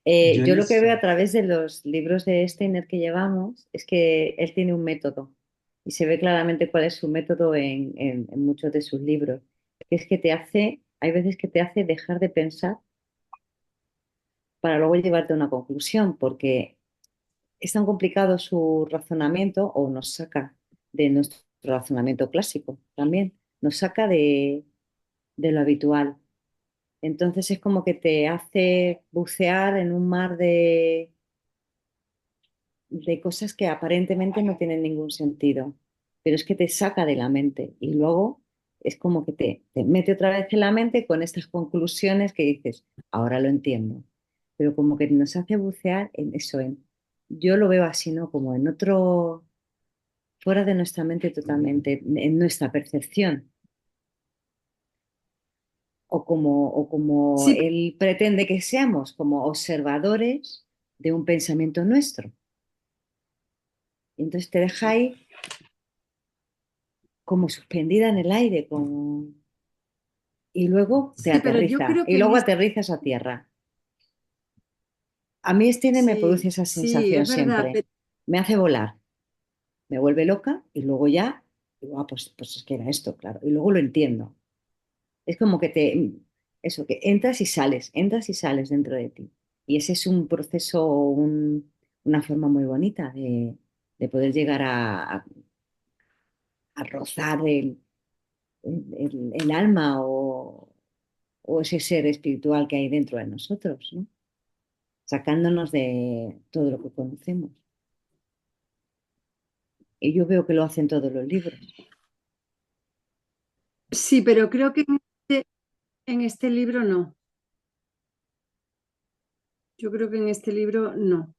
Yo en Yo lo que veo ese, a través de los libros de Steiner que llevamos es que él tiene un método y se ve claramente cuál es su método en muchos de sus libros, que es que te hace, hay veces que te hace dejar de pensar para luego llevarte a una conclusión, porque es tan complicado su razonamiento o nos saca de nuestro razonamiento clásico también, nos saca de lo habitual. Entonces es como que te hace bucear en un mar de cosas que aparentemente no tienen ningún sentido, pero es que te saca de la mente y luego es como que te mete otra vez en la mente con estas conclusiones que dices, ahora lo entiendo, pero como que nos hace bucear en eso, yo lo veo así, ¿no? Como en otro, fuera de nuestra mente totalmente, en nuestra percepción. O como Sí, él pretende que seamos, como observadores de un pensamiento nuestro. Y entonces te deja ahí como suspendida en el aire, como... y luego te sí, pero yo aterriza, creo y que en luego este, aterrizas a tierra. A mí este me produce sí, esa sí, sensación es verdad, siempre. Me hace volar, me vuelve loca y luego ya Digo, ah, pues es que era esto, claro. Y luego lo entiendo. Es como que eso, que entras y sales dentro de ti. Y ese es un proceso, una forma muy bonita de poder llegar a rozar el alma o ese ser espiritual que hay dentro de nosotros, ¿no? Sacándonos de todo lo que conocemos. Y yo veo que lo hacen todos los libros. Sí, pero creo que en este libro no. Yo creo que en este libro no.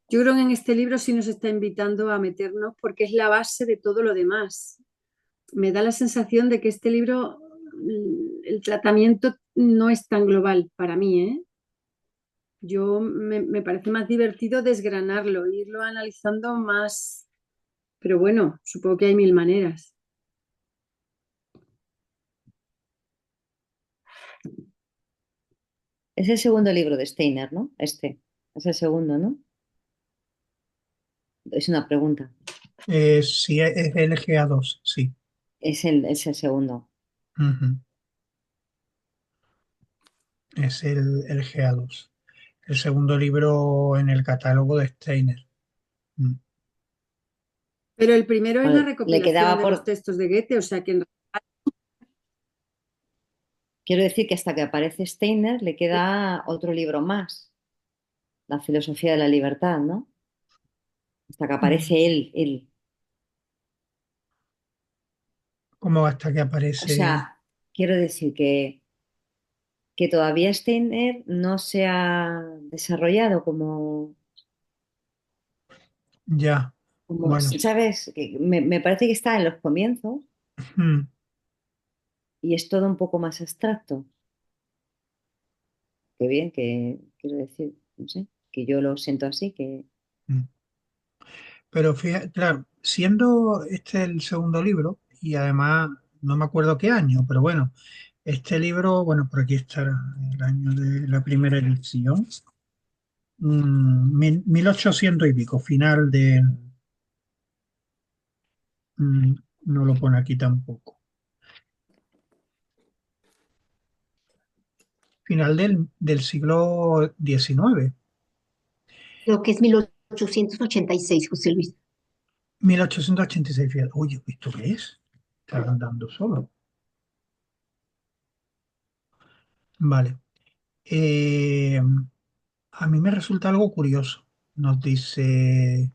Yo creo que en este libro sí nos está invitando a meternos porque es la base de todo lo demás. Me da la sensación de que este libro, el tratamiento no es tan global para mí, ¿eh? Me parece más divertido desgranarlo, irlo analizando más, pero bueno, supongo que hay mil maneras. Es el segundo libro de Steiner, ¿no? Este. Es el segundo, ¿no? Es una pregunta. Sí, es LGA2, sí. Es el segundo. Ujú. Es el GA2. El segundo libro en el catálogo de Steiner. Mm. Pero el primero es la Bueno, le recopilación quedaba de los por... textos de Goethe, o sea que Quiero decir que hasta que aparece Steiner le queda otro libro más, La filosofía de la libertad, ¿no? Hasta que Mm. aparece él. Como hasta que O aparece sea, quiero decir que todavía Steiner no se ha desarrollado ya. Bueno, ¿sabes? Que me parece que está en los comienzos mm, y es todo un poco más abstracto. Qué bien, que quiero decir, no sé, que yo lo siento así, que mm. Pero fíjate, claro, siendo este el segundo libro, y además no me acuerdo qué año, pero bueno, este libro, bueno, por aquí está el año de la primera edición, 1800 y pico, final de, mm, no lo pone aquí tampoco, final del siglo XIX, Creo que es 1886, José Luis. 1886, fíjate. Oye, ¿esto qué es? Está andando solo. Vale. Eh, a mí me resulta algo curioso. Nos dice,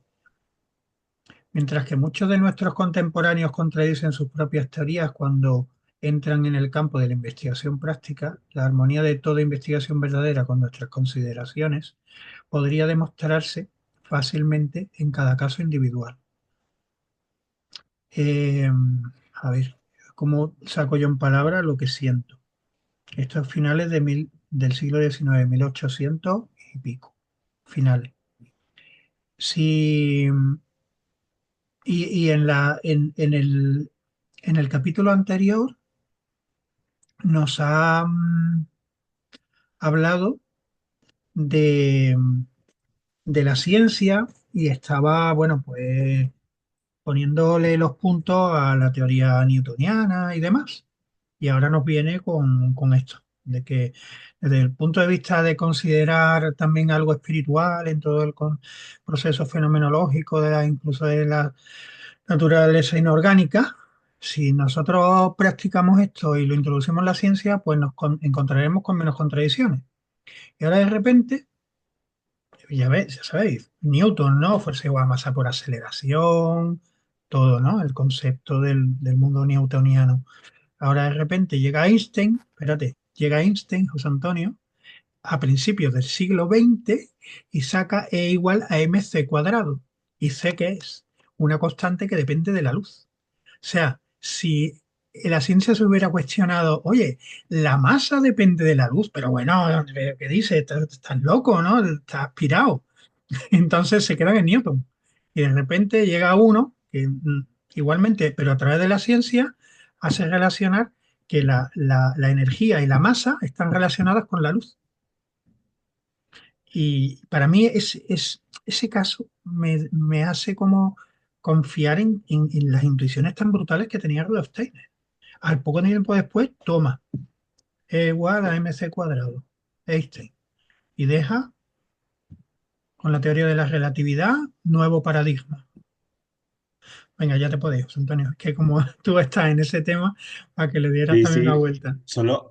mientras que muchos de nuestros contemporáneos contradicen sus propias teorías cuando entran en el campo de la investigación práctica, la armonía de toda investigación verdadera con nuestras consideraciones podría demostrarse fácilmente en cada caso individual. Eh, a ver, ¿cómo saco yo en palabras lo que siento? Estos finales del siglo XIX, 1800 y pico, finales. Sí, y en el capítulo anterior nos ha hablado de, de la ciencia y estaba, bueno, pues poniéndole los puntos a la teoría newtoniana y demás. Y ahora nos viene con esto, de que desde el punto de vista de considerar también algo espiritual en todo el proceso fenomenológico, incluso de la naturaleza inorgánica, si nosotros practicamos esto y lo introducimos en la ciencia, pues encontraremos con menos contradicciones. Y ahora de repente, ya ves, ya sabéis, Newton, ¿no? Fuerza igual a masa por aceleración, todo, ¿no? El concepto del mundo newtoniano. Ahora de repente llega Einstein, espérate, llega Einstein, José Antonio, a principios del siglo XX y saca E igual a mc cuadrado. Y C que es una constante que depende de la luz. O sea, si la ciencia se hubiera cuestionado, oye, la masa depende de la luz, pero bueno, ¿qué dices? Estás loco, ¿no? Estás aspirado. Entonces se quedan en Newton. Y de repente llega uno que igualmente, pero a través de la ciencia, hace relacionar que la energía y la masa están relacionadas con la luz. Y para mí ese caso me hace confiar en las intuiciones tan brutales que tenía Rudolf Steiner. Al poco tiempo después, toma, E igual a mc cuadrado, Einstein, y deja con la teoría de la relatividad, nuevo paradigma. Venga, ya te podéis, José Antonio, es que como tú estás en ese tema, para que le dieras Sí, también una sí, vuelta.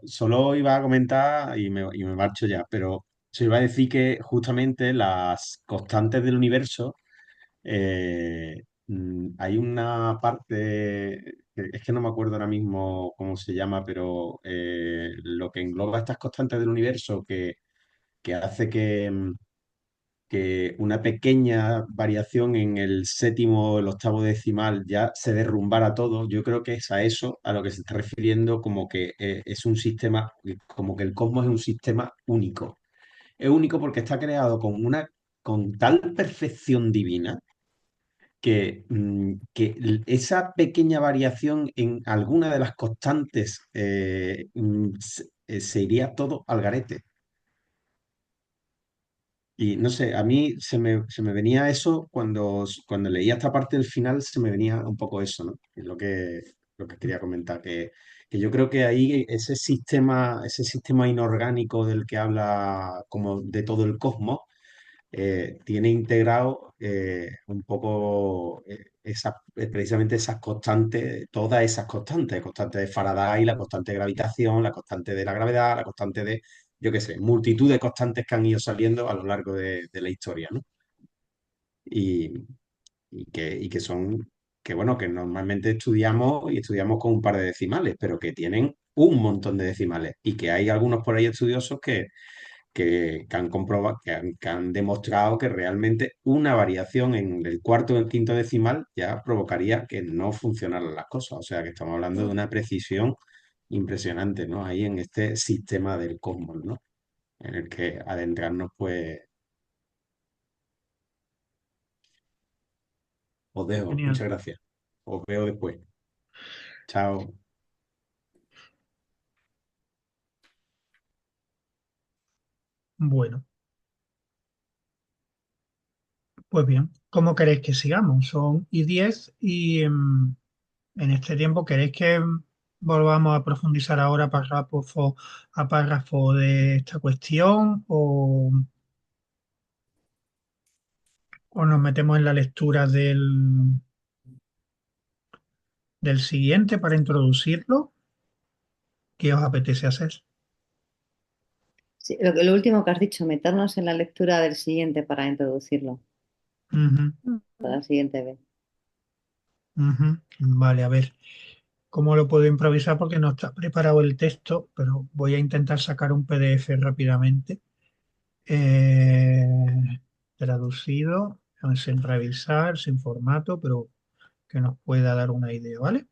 solo iba a comentar y me marcho ya, pero se iba a decir que justamente las constantes del universo, hay una parte, es que no me acuerdo ahora mismo cómo se llama, pero lo que engloba estas constantes del universo que hace que una pequeña variación en el séptimo o el octavo decimal ya se derrumbara todo, yo creo que es a eso a lo que se está refiriendo como que es un sistema, como que el cosmos es un sistema único. Es único porque está creado con tal perfección divina que esa pequeña variación en alguna de las constantes se iría todo al garete. Y no sé, a mí se me venía eso cuando leía esta parte del final, se me venía un poco eso, ¿no? Es lo que quería comentar, que yo creo que ahí ese sistema inorgánico del que habla como de todo el cosmos, tiene integrado un poco precisamente esas constantes, todas esas constantes, constante de Faraday, la constante de gravitación, la constante de la gravedad, la constante de, yo qué sé, multitud de constantes que han ido saliendo a lo largo de la historia, ¿no? Y, y que son, que bueno, que normalmente estudiamos y estudiamos con un par de decimales, pero que tienen un montón de decimales y que hay algunos por ahí estudiosos que han comprobado, que han demostrado que realmente una variación en el cuarto o el quinto decimal ya provocaría que no funcionaran las cosas. O sea que estamos hablando de una precisión impresionante, ¿no? Ahí en este sistema del cosmos, ¿no? En el que adentrarnos, pues, os dejo. Genial. Muchas gracias. Os veo después. Chao. Bueno, pues bien, ¿cómo queréis que sigamos? Son y 10 y en este tiempo queréis que volvamos a profundizar ahora párrafo a párrafo de esta cuestión o nos metemos en la lectura del siguiente para introducirlo. ¿Qué os apetece hacer? Sí, lo último que has dicho, meternos en la lectura del siguiente para introducirlo, Ujú, para la siguiente vez. ujú. Vale, a ver. ¿Cómo lo puedo improvisar? Porque no está preparado el texto, pero voy a intentar sacar un PDF rápidamente. Eh, traducido, sin revisar, sin formato, pero que nos pueda dar una idea, ¿vale?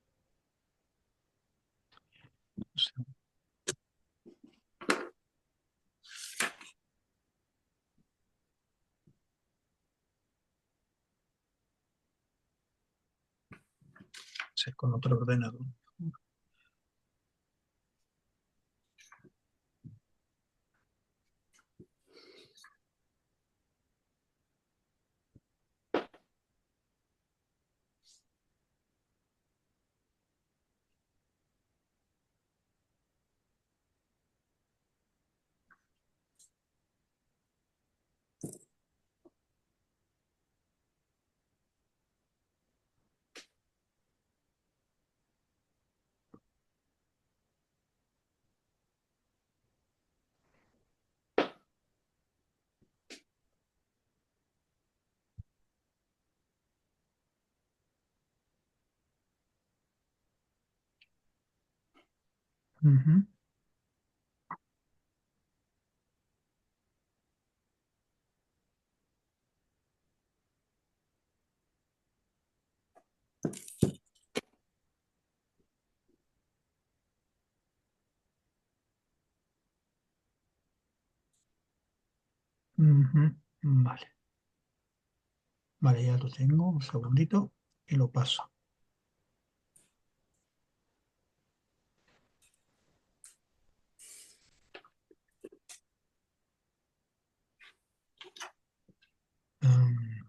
Ser con otro ordenador. Ujú, ujú. Vale, vale, ya lo tengo. Un segundito y lo paso. Mm,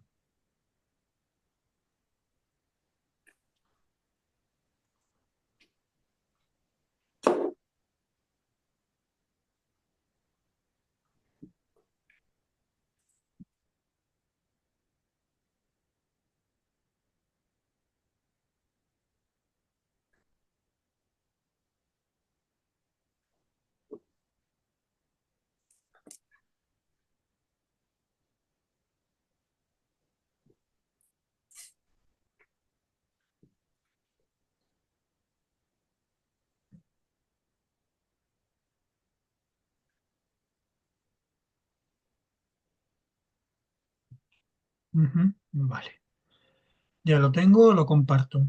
Ujú, vale. Ya lo tengo, lo comparto.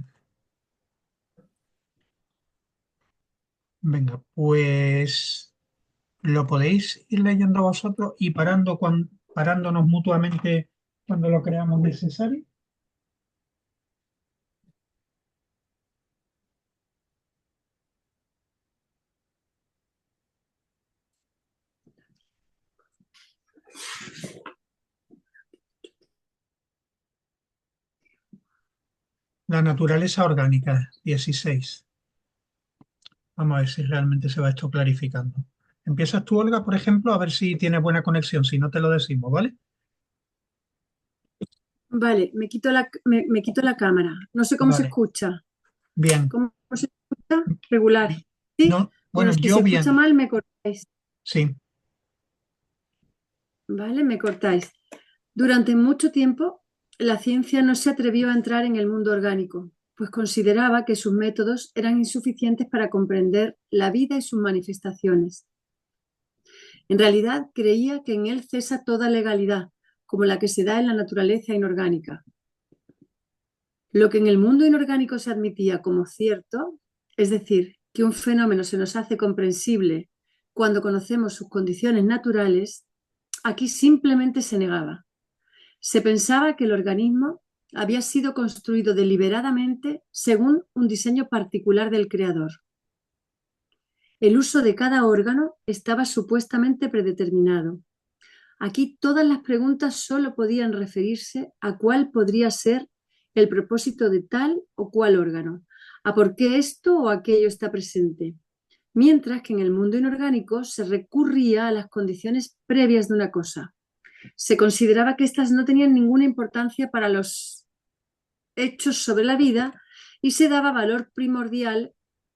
Venga, pues lo podéis ir leyendo vosotros y parándonos mutuamente cuando lo creamos necesario. La naturaleza orgánica, 16. Vamos a ver si realmente se va esto clarificando. Empiezas tú, Olga, por ejemplo, a ver si tienes buena conexión, si no te lo decimos, ¿vale? Vale, me quito la cámara. No sé cómo se Vale, escucha. bien. ¿Cómo se escucha? Regular. ¿Sí? No, bueno, Pues si se yo escucha bien, mal, me cortáis. sí. ¿Vale? Me cortáis. Durante mucho tiempo, la ciencia no se atrevió a entrar en el mundo orgánico, pues consideraba que sus métodos eran insuficientes para comprender la vida y sus manifestaciones. En realidad, creía que en él cesa toda legalidad, como la que se da en la naturaleza inorgánica. Lo que en el mundo inorgánico se admitía como cierto, es decir, que un fenómeno se nos hace comprensible cuando conocemos sus condiciones naturales, aquí simplemente se negaba. Se pensaba que el organismo había sido construido deliberadamente según un diseño particular del creador. El uso de cada órgano estaba supuestamente predeterminado. Aquí todas las preguntas solo podían referirse a cuál podría ser el propósito de tal o cual órgano, a por qué esto o aquello está presente, mientras que en el mundo inorgánico se recurría a las condiciones previas de una cosa. Se consideraba que éstas no tenían ninguna importancia para los hechos sobre la vida y se daba valor primordial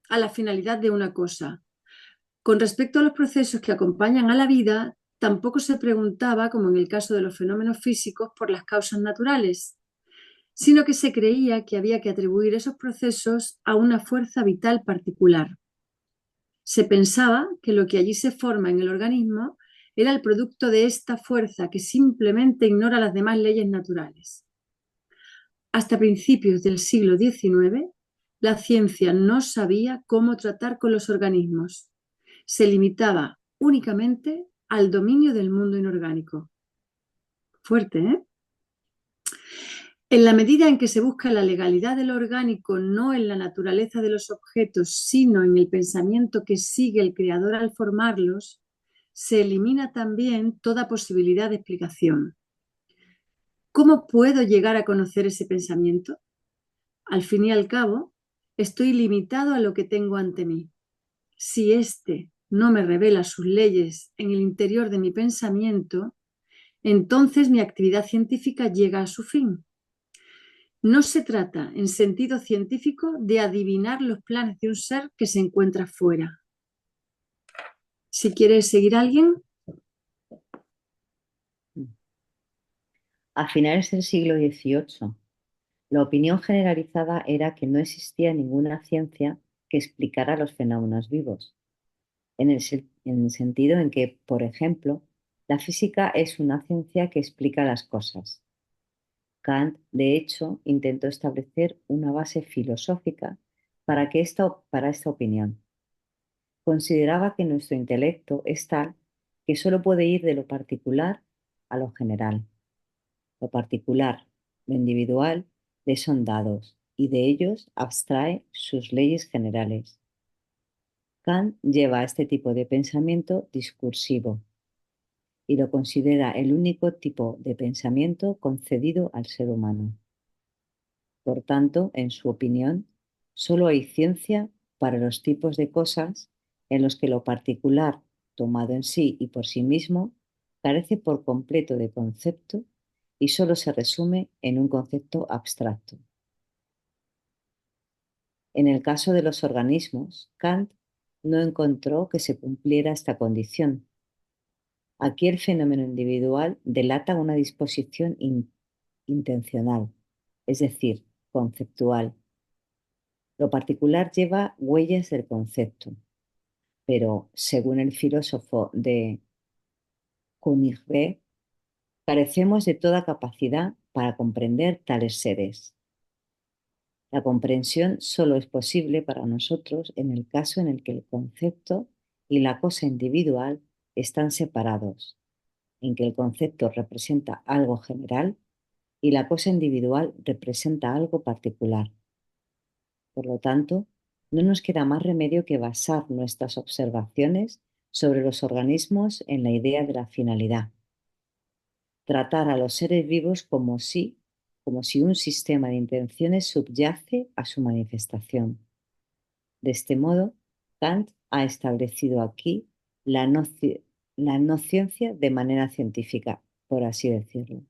a la finalidad de una cosa. Con respecto a los procesos que acompañan a la vida, tampoco se preguntaba, como en el caso de los fenómenos físicos, por las causas naturales, sino que se creía que había que atribuir esos procesos a una fuerza vital particular. Se pensaba que lo que allí se forma en el organismo era el producto de esta fuerza que simplemente ignora las demás leyes naturales. Hasta principios del siglo XIX, la ciencia no sabía cómo tratar con los organismos. Se limitaba únicamente al dominio del mundo inorgánico. Fuerte, ¿eh? En la medida en que se busca la legalidad de lo orgánico, no en la naturaleza de los objetos, sino en el pensamiento que sigue el creador al formarlos, se elimina también toda posibilidad de explicación. ¿Cómo puedo llegar a conocer ese pensamiento? Al fin y al cabo, estoy limitado a lo que tengo ante mí. Si éste no me revela sus leyes en el interior de mi pensamiento, entonces mi actividad científica llega a su fin. No se trata, en sentido científico, de adivinar los planes de un ser que se encuentra fuera. Si quiere seguir a alguien, A finales del siglo XVIII, la opinión generalizada era que no existía ninguna ciencia que explicara los fenómenos vivos, en el sentido en que, por ejemplo, la física es una ciencia que explica las cosas. Kant, de hecho, intentó establecer una base filosófica para esta opinión. Consideraba que nuestro intelecto es tal que solo puede ir de lo particular a lo general. Lo particular, lo individual, le son dados y de ellos abstrae sus leyes generales. Kant lleva a este tipo de pensamiento discursivo y lo considera el único tipo de pensamiento concedido al ser humano. Por tanto, en su opinión, solo hay ciencia para los tipos de cosas en los que lo particular, tomado en sí y por sí mismo, carece por completo de concepto y solo se resume en un concepto abstracto. En el caso de los organismos, Kant no encontró que se cumpliera esta condición. Aquí el fenómeno individual delata una disposición intencional, es decir, conceptual. Lo particular lleva huellas del concepto, pero, según el filósofo de Königsberg, carecemos de toda capacidad para comprender tales seres. La comprensión solo es posible para nosotros en el caso en el que el concepto y la cosa individual están separados, en que el concepto representa algo general y la cosa individual representa algo particular. Por lo tanto, no nos queda más remedio que basar nuestras observaciones sobre los organismos en la idea de la finalidad. Tratar a los seres vivos como si un sistema de intenciones subyace a su manifestación. De este modo, Kant ha establecido aquí la no ciencia de manera científica, por así decirlo.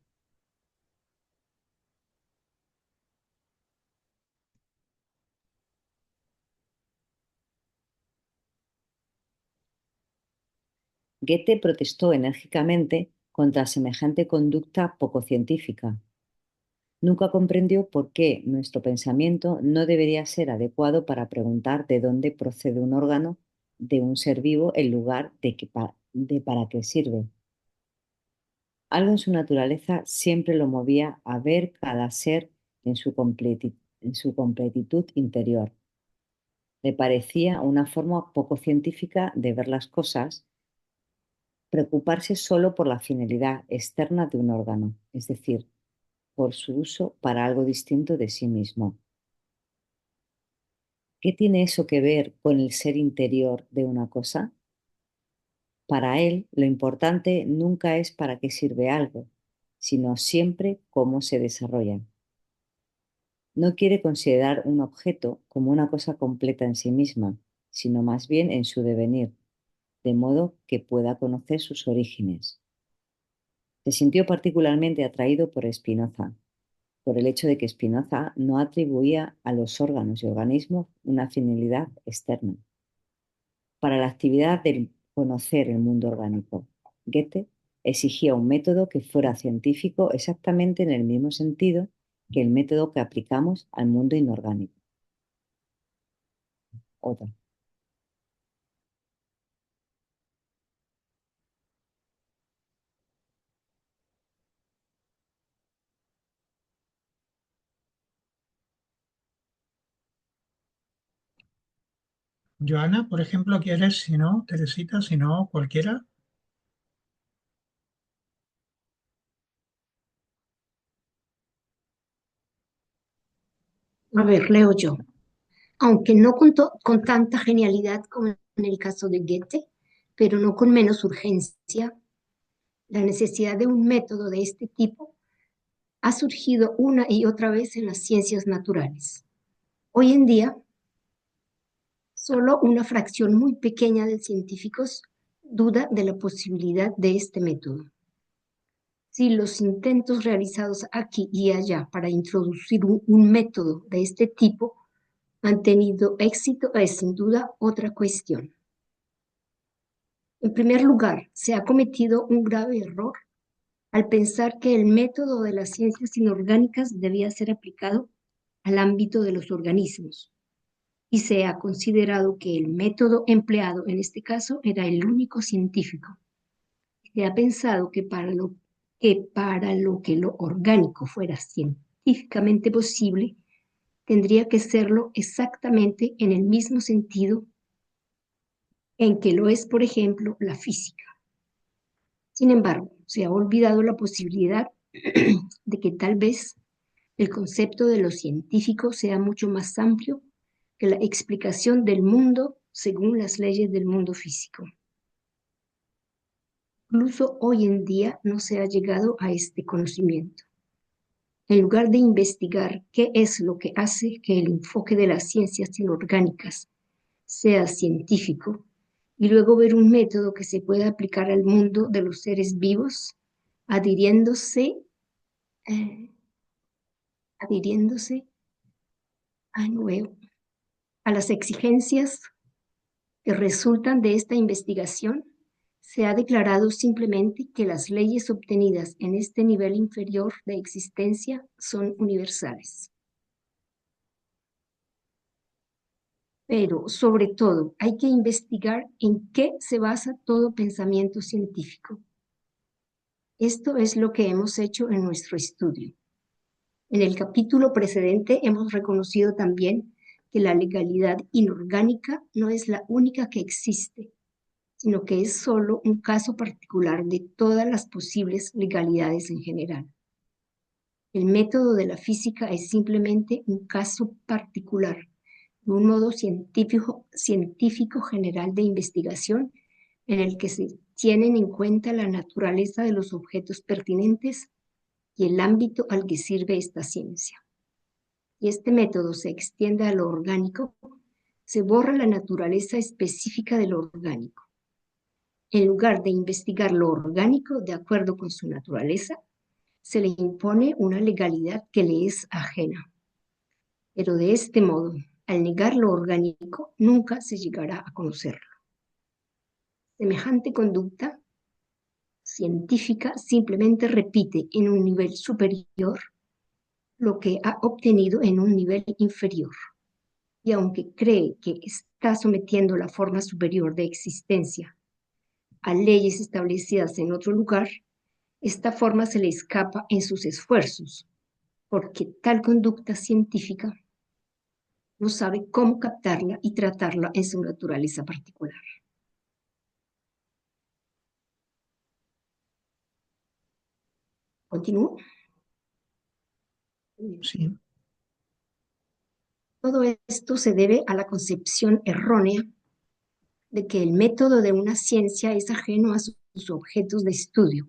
Goethe protestó enérgicamente contra semejante conducta poco científica. Nunca comprendió por qué nuestro pensamiento no debería ser adecuado para preguntar de dónde procede un órgano de un ser vivo en lugar de para qué sirve. Algo en su naturaleza siempre lo movía a ver cada ser en su completitud interior. Le parecía una forma poco científica de ver las cosas preocuparse solo por la finalidad externa de un órgano, es decir, por su uso para algo distinto de sí mismo. ¿Qué tiene eso que ver con el ser interior de una cosa? Para él, lo importante nunca es para qué sirve algo, sino siempre cómo se desarrolla. No quiere considerar un objeto como una cosa completa en sí misma, sino más bien en su devenir, de modo que pueda conocer sus orígenes. Se sintió particularmente atraído por Spinoza, por el hecho de que Spinoza no atribuía a los órganos y organismos una finalidad externa. Para la actividad del conocer el mundo orgánico, Goethe exigía un método que fuera científico exactamente en el mismo sentido que el método que aplicamos al mundo inorgánico. Otra. Joana, por ejemplo, ¿quieres? Si no, Teresita, si no, cualquiera. A ver, leo yo. Aunque no con tanta genialidad como en el caso de Goethe, pero no con menos urgencia, la necesidad de un método de este tipo ha surgido una y otra vez en las ciencias naturales. Hoy en día, solo una fracción muy pequeña de científicos duda de la posibilidad de este método. Si los intentos realizados aquí y allá para introducir un método de este tipo han tenido éxito es sin duda otra cuestión. En primer lugar, se ha cometido un grave error al pensar que el método de las ciencias inorgánicas debía ser aplicado al ámbito de los organismos, y se ha considerado que el método empleado en este caso era el único científico. Se ha pensado que para lo que lo orgánico fuera científicamente posible, tendría que serlo exactamente en el mismo sentido en que lo es, por ejemplo, la física. Sin embargo, se ha olvidado la posibilidad de que tal vez el concepto de lo científico sea mucho más amplio que la explicación del mundo según las leyes del mundo físico. Incluso hoy en día no se ha llegado a este conocimiento. En lugar de investigar qué es lo que hace que el enfoque de las ciencias inorgánicas sea científico y luego ver un método que se pueda aplicar al mundo de los seres vivos, adhiriéndose a las exigencias que resultan de esta investigación, se ha declarado simplemente que las leyes obtenidas en este nivel inferior de existencia son universales. Pero, sobre todo, hay que investigar en qué se basa todo pensamiento científico. Esto es lo que hemos hecho en nuestro estudio. En el capítulo precedente hemos reconocido también que la legalidad inorgánica no es la única que existe, sino que es solo un caso particular de todas las posibles legalidades en general. El método de la física es simplemente un caso particular de un modo científico general de investigación en el que se tienen en cuenta la naturaleza de los objetos pertinentes y el ámbito al que sirve esta ciencia. Y este método se extiende a lo orgánico, se borra la naturaleza específica de lo orgánico. En lugar de investigar lo orgánico de acuerdo con su naturaleza, se le impone una legalidad que le es ajena. Pero de este modo, al negar lo orgánico, nunca se llegará a conocerlo. Semejante conducta científica simplemente repite en un nivel superior lo que ha obtenido en un nivel inferior. Y aunque cree que está sometiendo la forma superior de existencia a leyes establecidas en otro lugar, esta forma se le escapa en sus esfuerzos, porque tal conducta científica no sabe cómo captarla y tratarla en su naturaleza particular. ¿Continúo? Sí, Todo esto se debe a la concepción errónea de que el método de una ciencia es ajeno a sus objetos de estudio,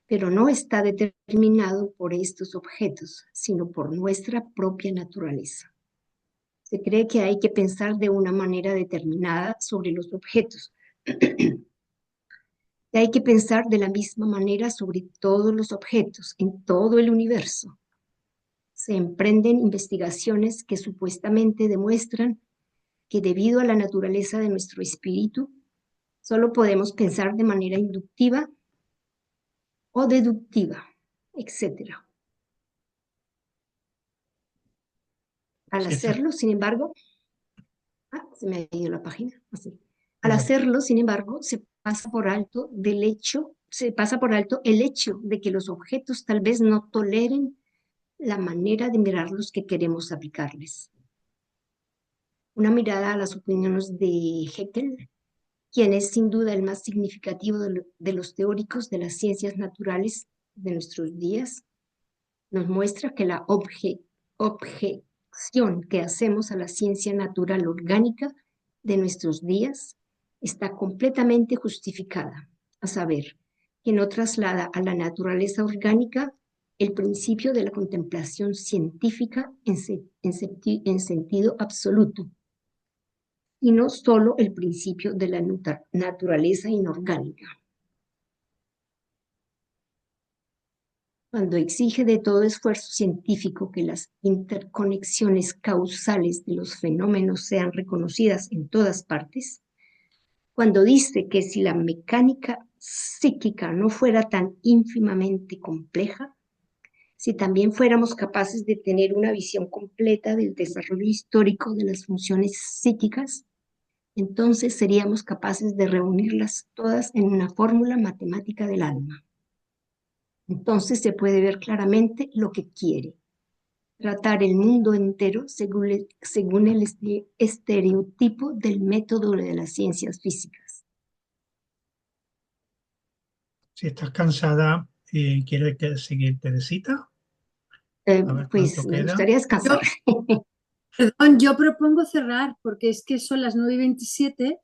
pero no está determinado por estos objetos, sino por nuestra propia naturaleza. Se cree que hay que pensar de una manera determinada sobre los objetos. Y hay que pensar de la misma manera sobre todos los objetos en todo el universo. Se emprenden investigaciones que supuestamente demuestran que debido a la naturaleza de nuestro espíritu, solo podemos pensar de manera inductiva o deductiva, etc. Al sí está. hacerlo, sin embargo, se me ha ido la página, así. Al No, hacerlo, sin embargo, se pasa por alto el hecho de que los objetos tal vez no toleren la manera de mirarlos que queremos aplicarles. Una mirada a las opiniones de Haeckel, quien es sin duda el más significativo de los teóricos de las ciencias naturales de nuestros días, nos muestra que la objeción que hacemos a la ciencia natural orgánica de nuestros días está completamente justificada, a saber, que no traslada a la naturaleza orgánica el principio de la contemplación científica en sentido absoluto, y no solo el principio de la naturaleza inorgánica. Cuando exige de todo esfuerzo científico que las interconexiones causales de los fenómenos sean reconocidas en todas partes, cuando dice que si la mecánica psíquica no fuera tan ínfimamente compleja, si también fuéramos capaces de tener una visión completa del desarrollo histórico de las funciones psíquicas, entonces seríamos capaces de reunirlas todas en una fórmula matemática del alma. Entonces se puede ver claramente lo que quiere: tratar el mundo entero según el estereotipo del método de las ciencias físicas. si estás cansada y quieres seguir, Teresita, a ver Pues cuánto me queda. gustaría descansar. Perdón, yo propongo cerrar porque es que son las 9:27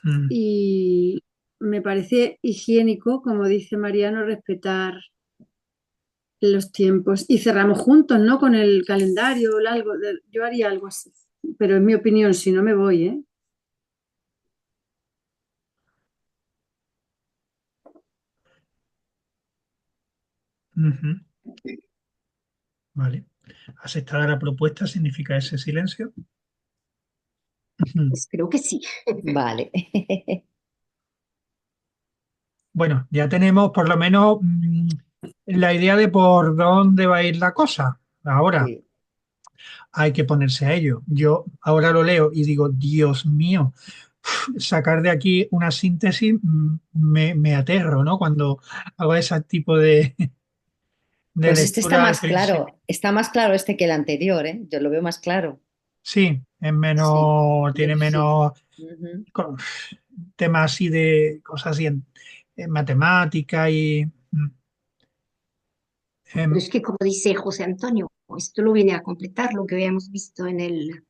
Mm, y me parece higiénico, como dice Mariano, respetar los tiempos. Y cerramos juntos, ¿no? Con el calendario o algo. Yo haría algo así. Pero es mi opinión, si no me voy, ¿eh? ujú, vale. ¿Aceptada la propuesta significa ese silencio? Ujú. Pues creo que sí. Vale. Bueno, ya tenemos por lo menos la idea de por dónde va a ir la cosa. Ahora Sí. hay que ponerse a ello. Yo ahora lo leo y digo, Dios mío, sacar de aquí una síntesis me aterro, ¿no? Cuando hago ese tipo de, de Pues este lectura al principio. está más claro este que el anterior, ¿eh? Yo lo veo más claro. Sí, es Sí, menos, yo tiene sí. menos Ujú. co- temas así de cosas así en matemática y Pero em, es que, como dice José Antonio, esto lo viene a completar lo que habíamos visto en el,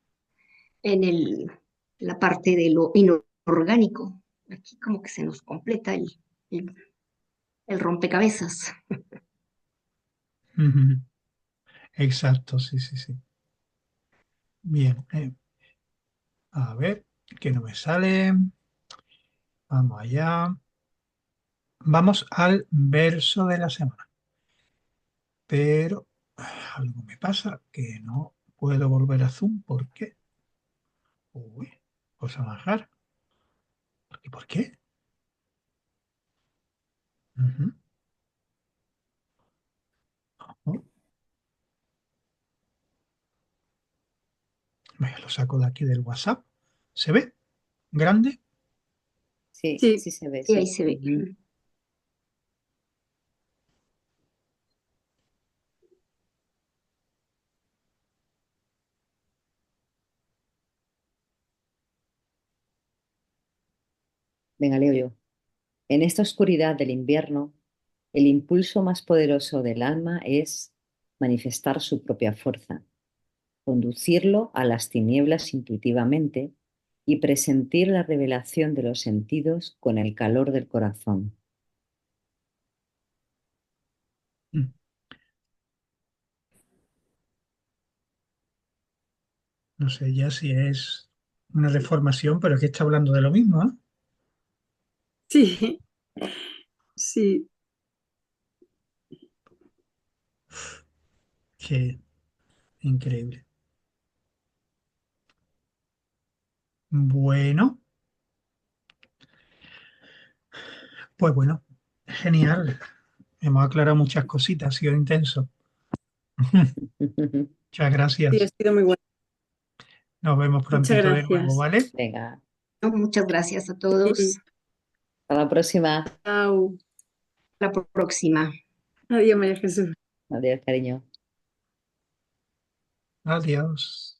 la parte de lo inorgánico. Aquí como que se nos completa el, el rompecabezas. ujú, exacto, sí, sí, sí. Bien, a ver, que no me sale. Vamos allá. Vamos al verso de la semana. Pero algo me pasa que no puedo volver a Zoom. ¿Por qué? Uy, pues a bajar. ¿Y por qué? Ujú. Oh, me lo saco de aquí del WhatsApp. ¿Se ve? ¿Grande? Sí, Sí, sí se ve, Y ahí sí. se ve. Ujú. Venga, leo yo. En esta oscuridad del invierno, el impulso más poderoso del alma es manifestar su propia fuerza, conducirlo a las tinieblas intuitivamente y presentir la revelación de los sentidos con el calor del corazón. Mm, no sé ya si es una deformación, pero es que está hablando de lo mismo, ¿eh? sí, sí. Qué increíble. Bueno, pues bueno, genial. Hemos aclarado muchas cositas, ha sido intenso. Muchas Sí, ha gracias. sido muy bueno. Nos vemos Muchas prontito de nuevo, gracias. ¿vale? Venga, Muchas gracias a todos. Sí, hasta la próxima. chao. La próxima. Adiós, María Jesús. Adiós, cariño. Adiós.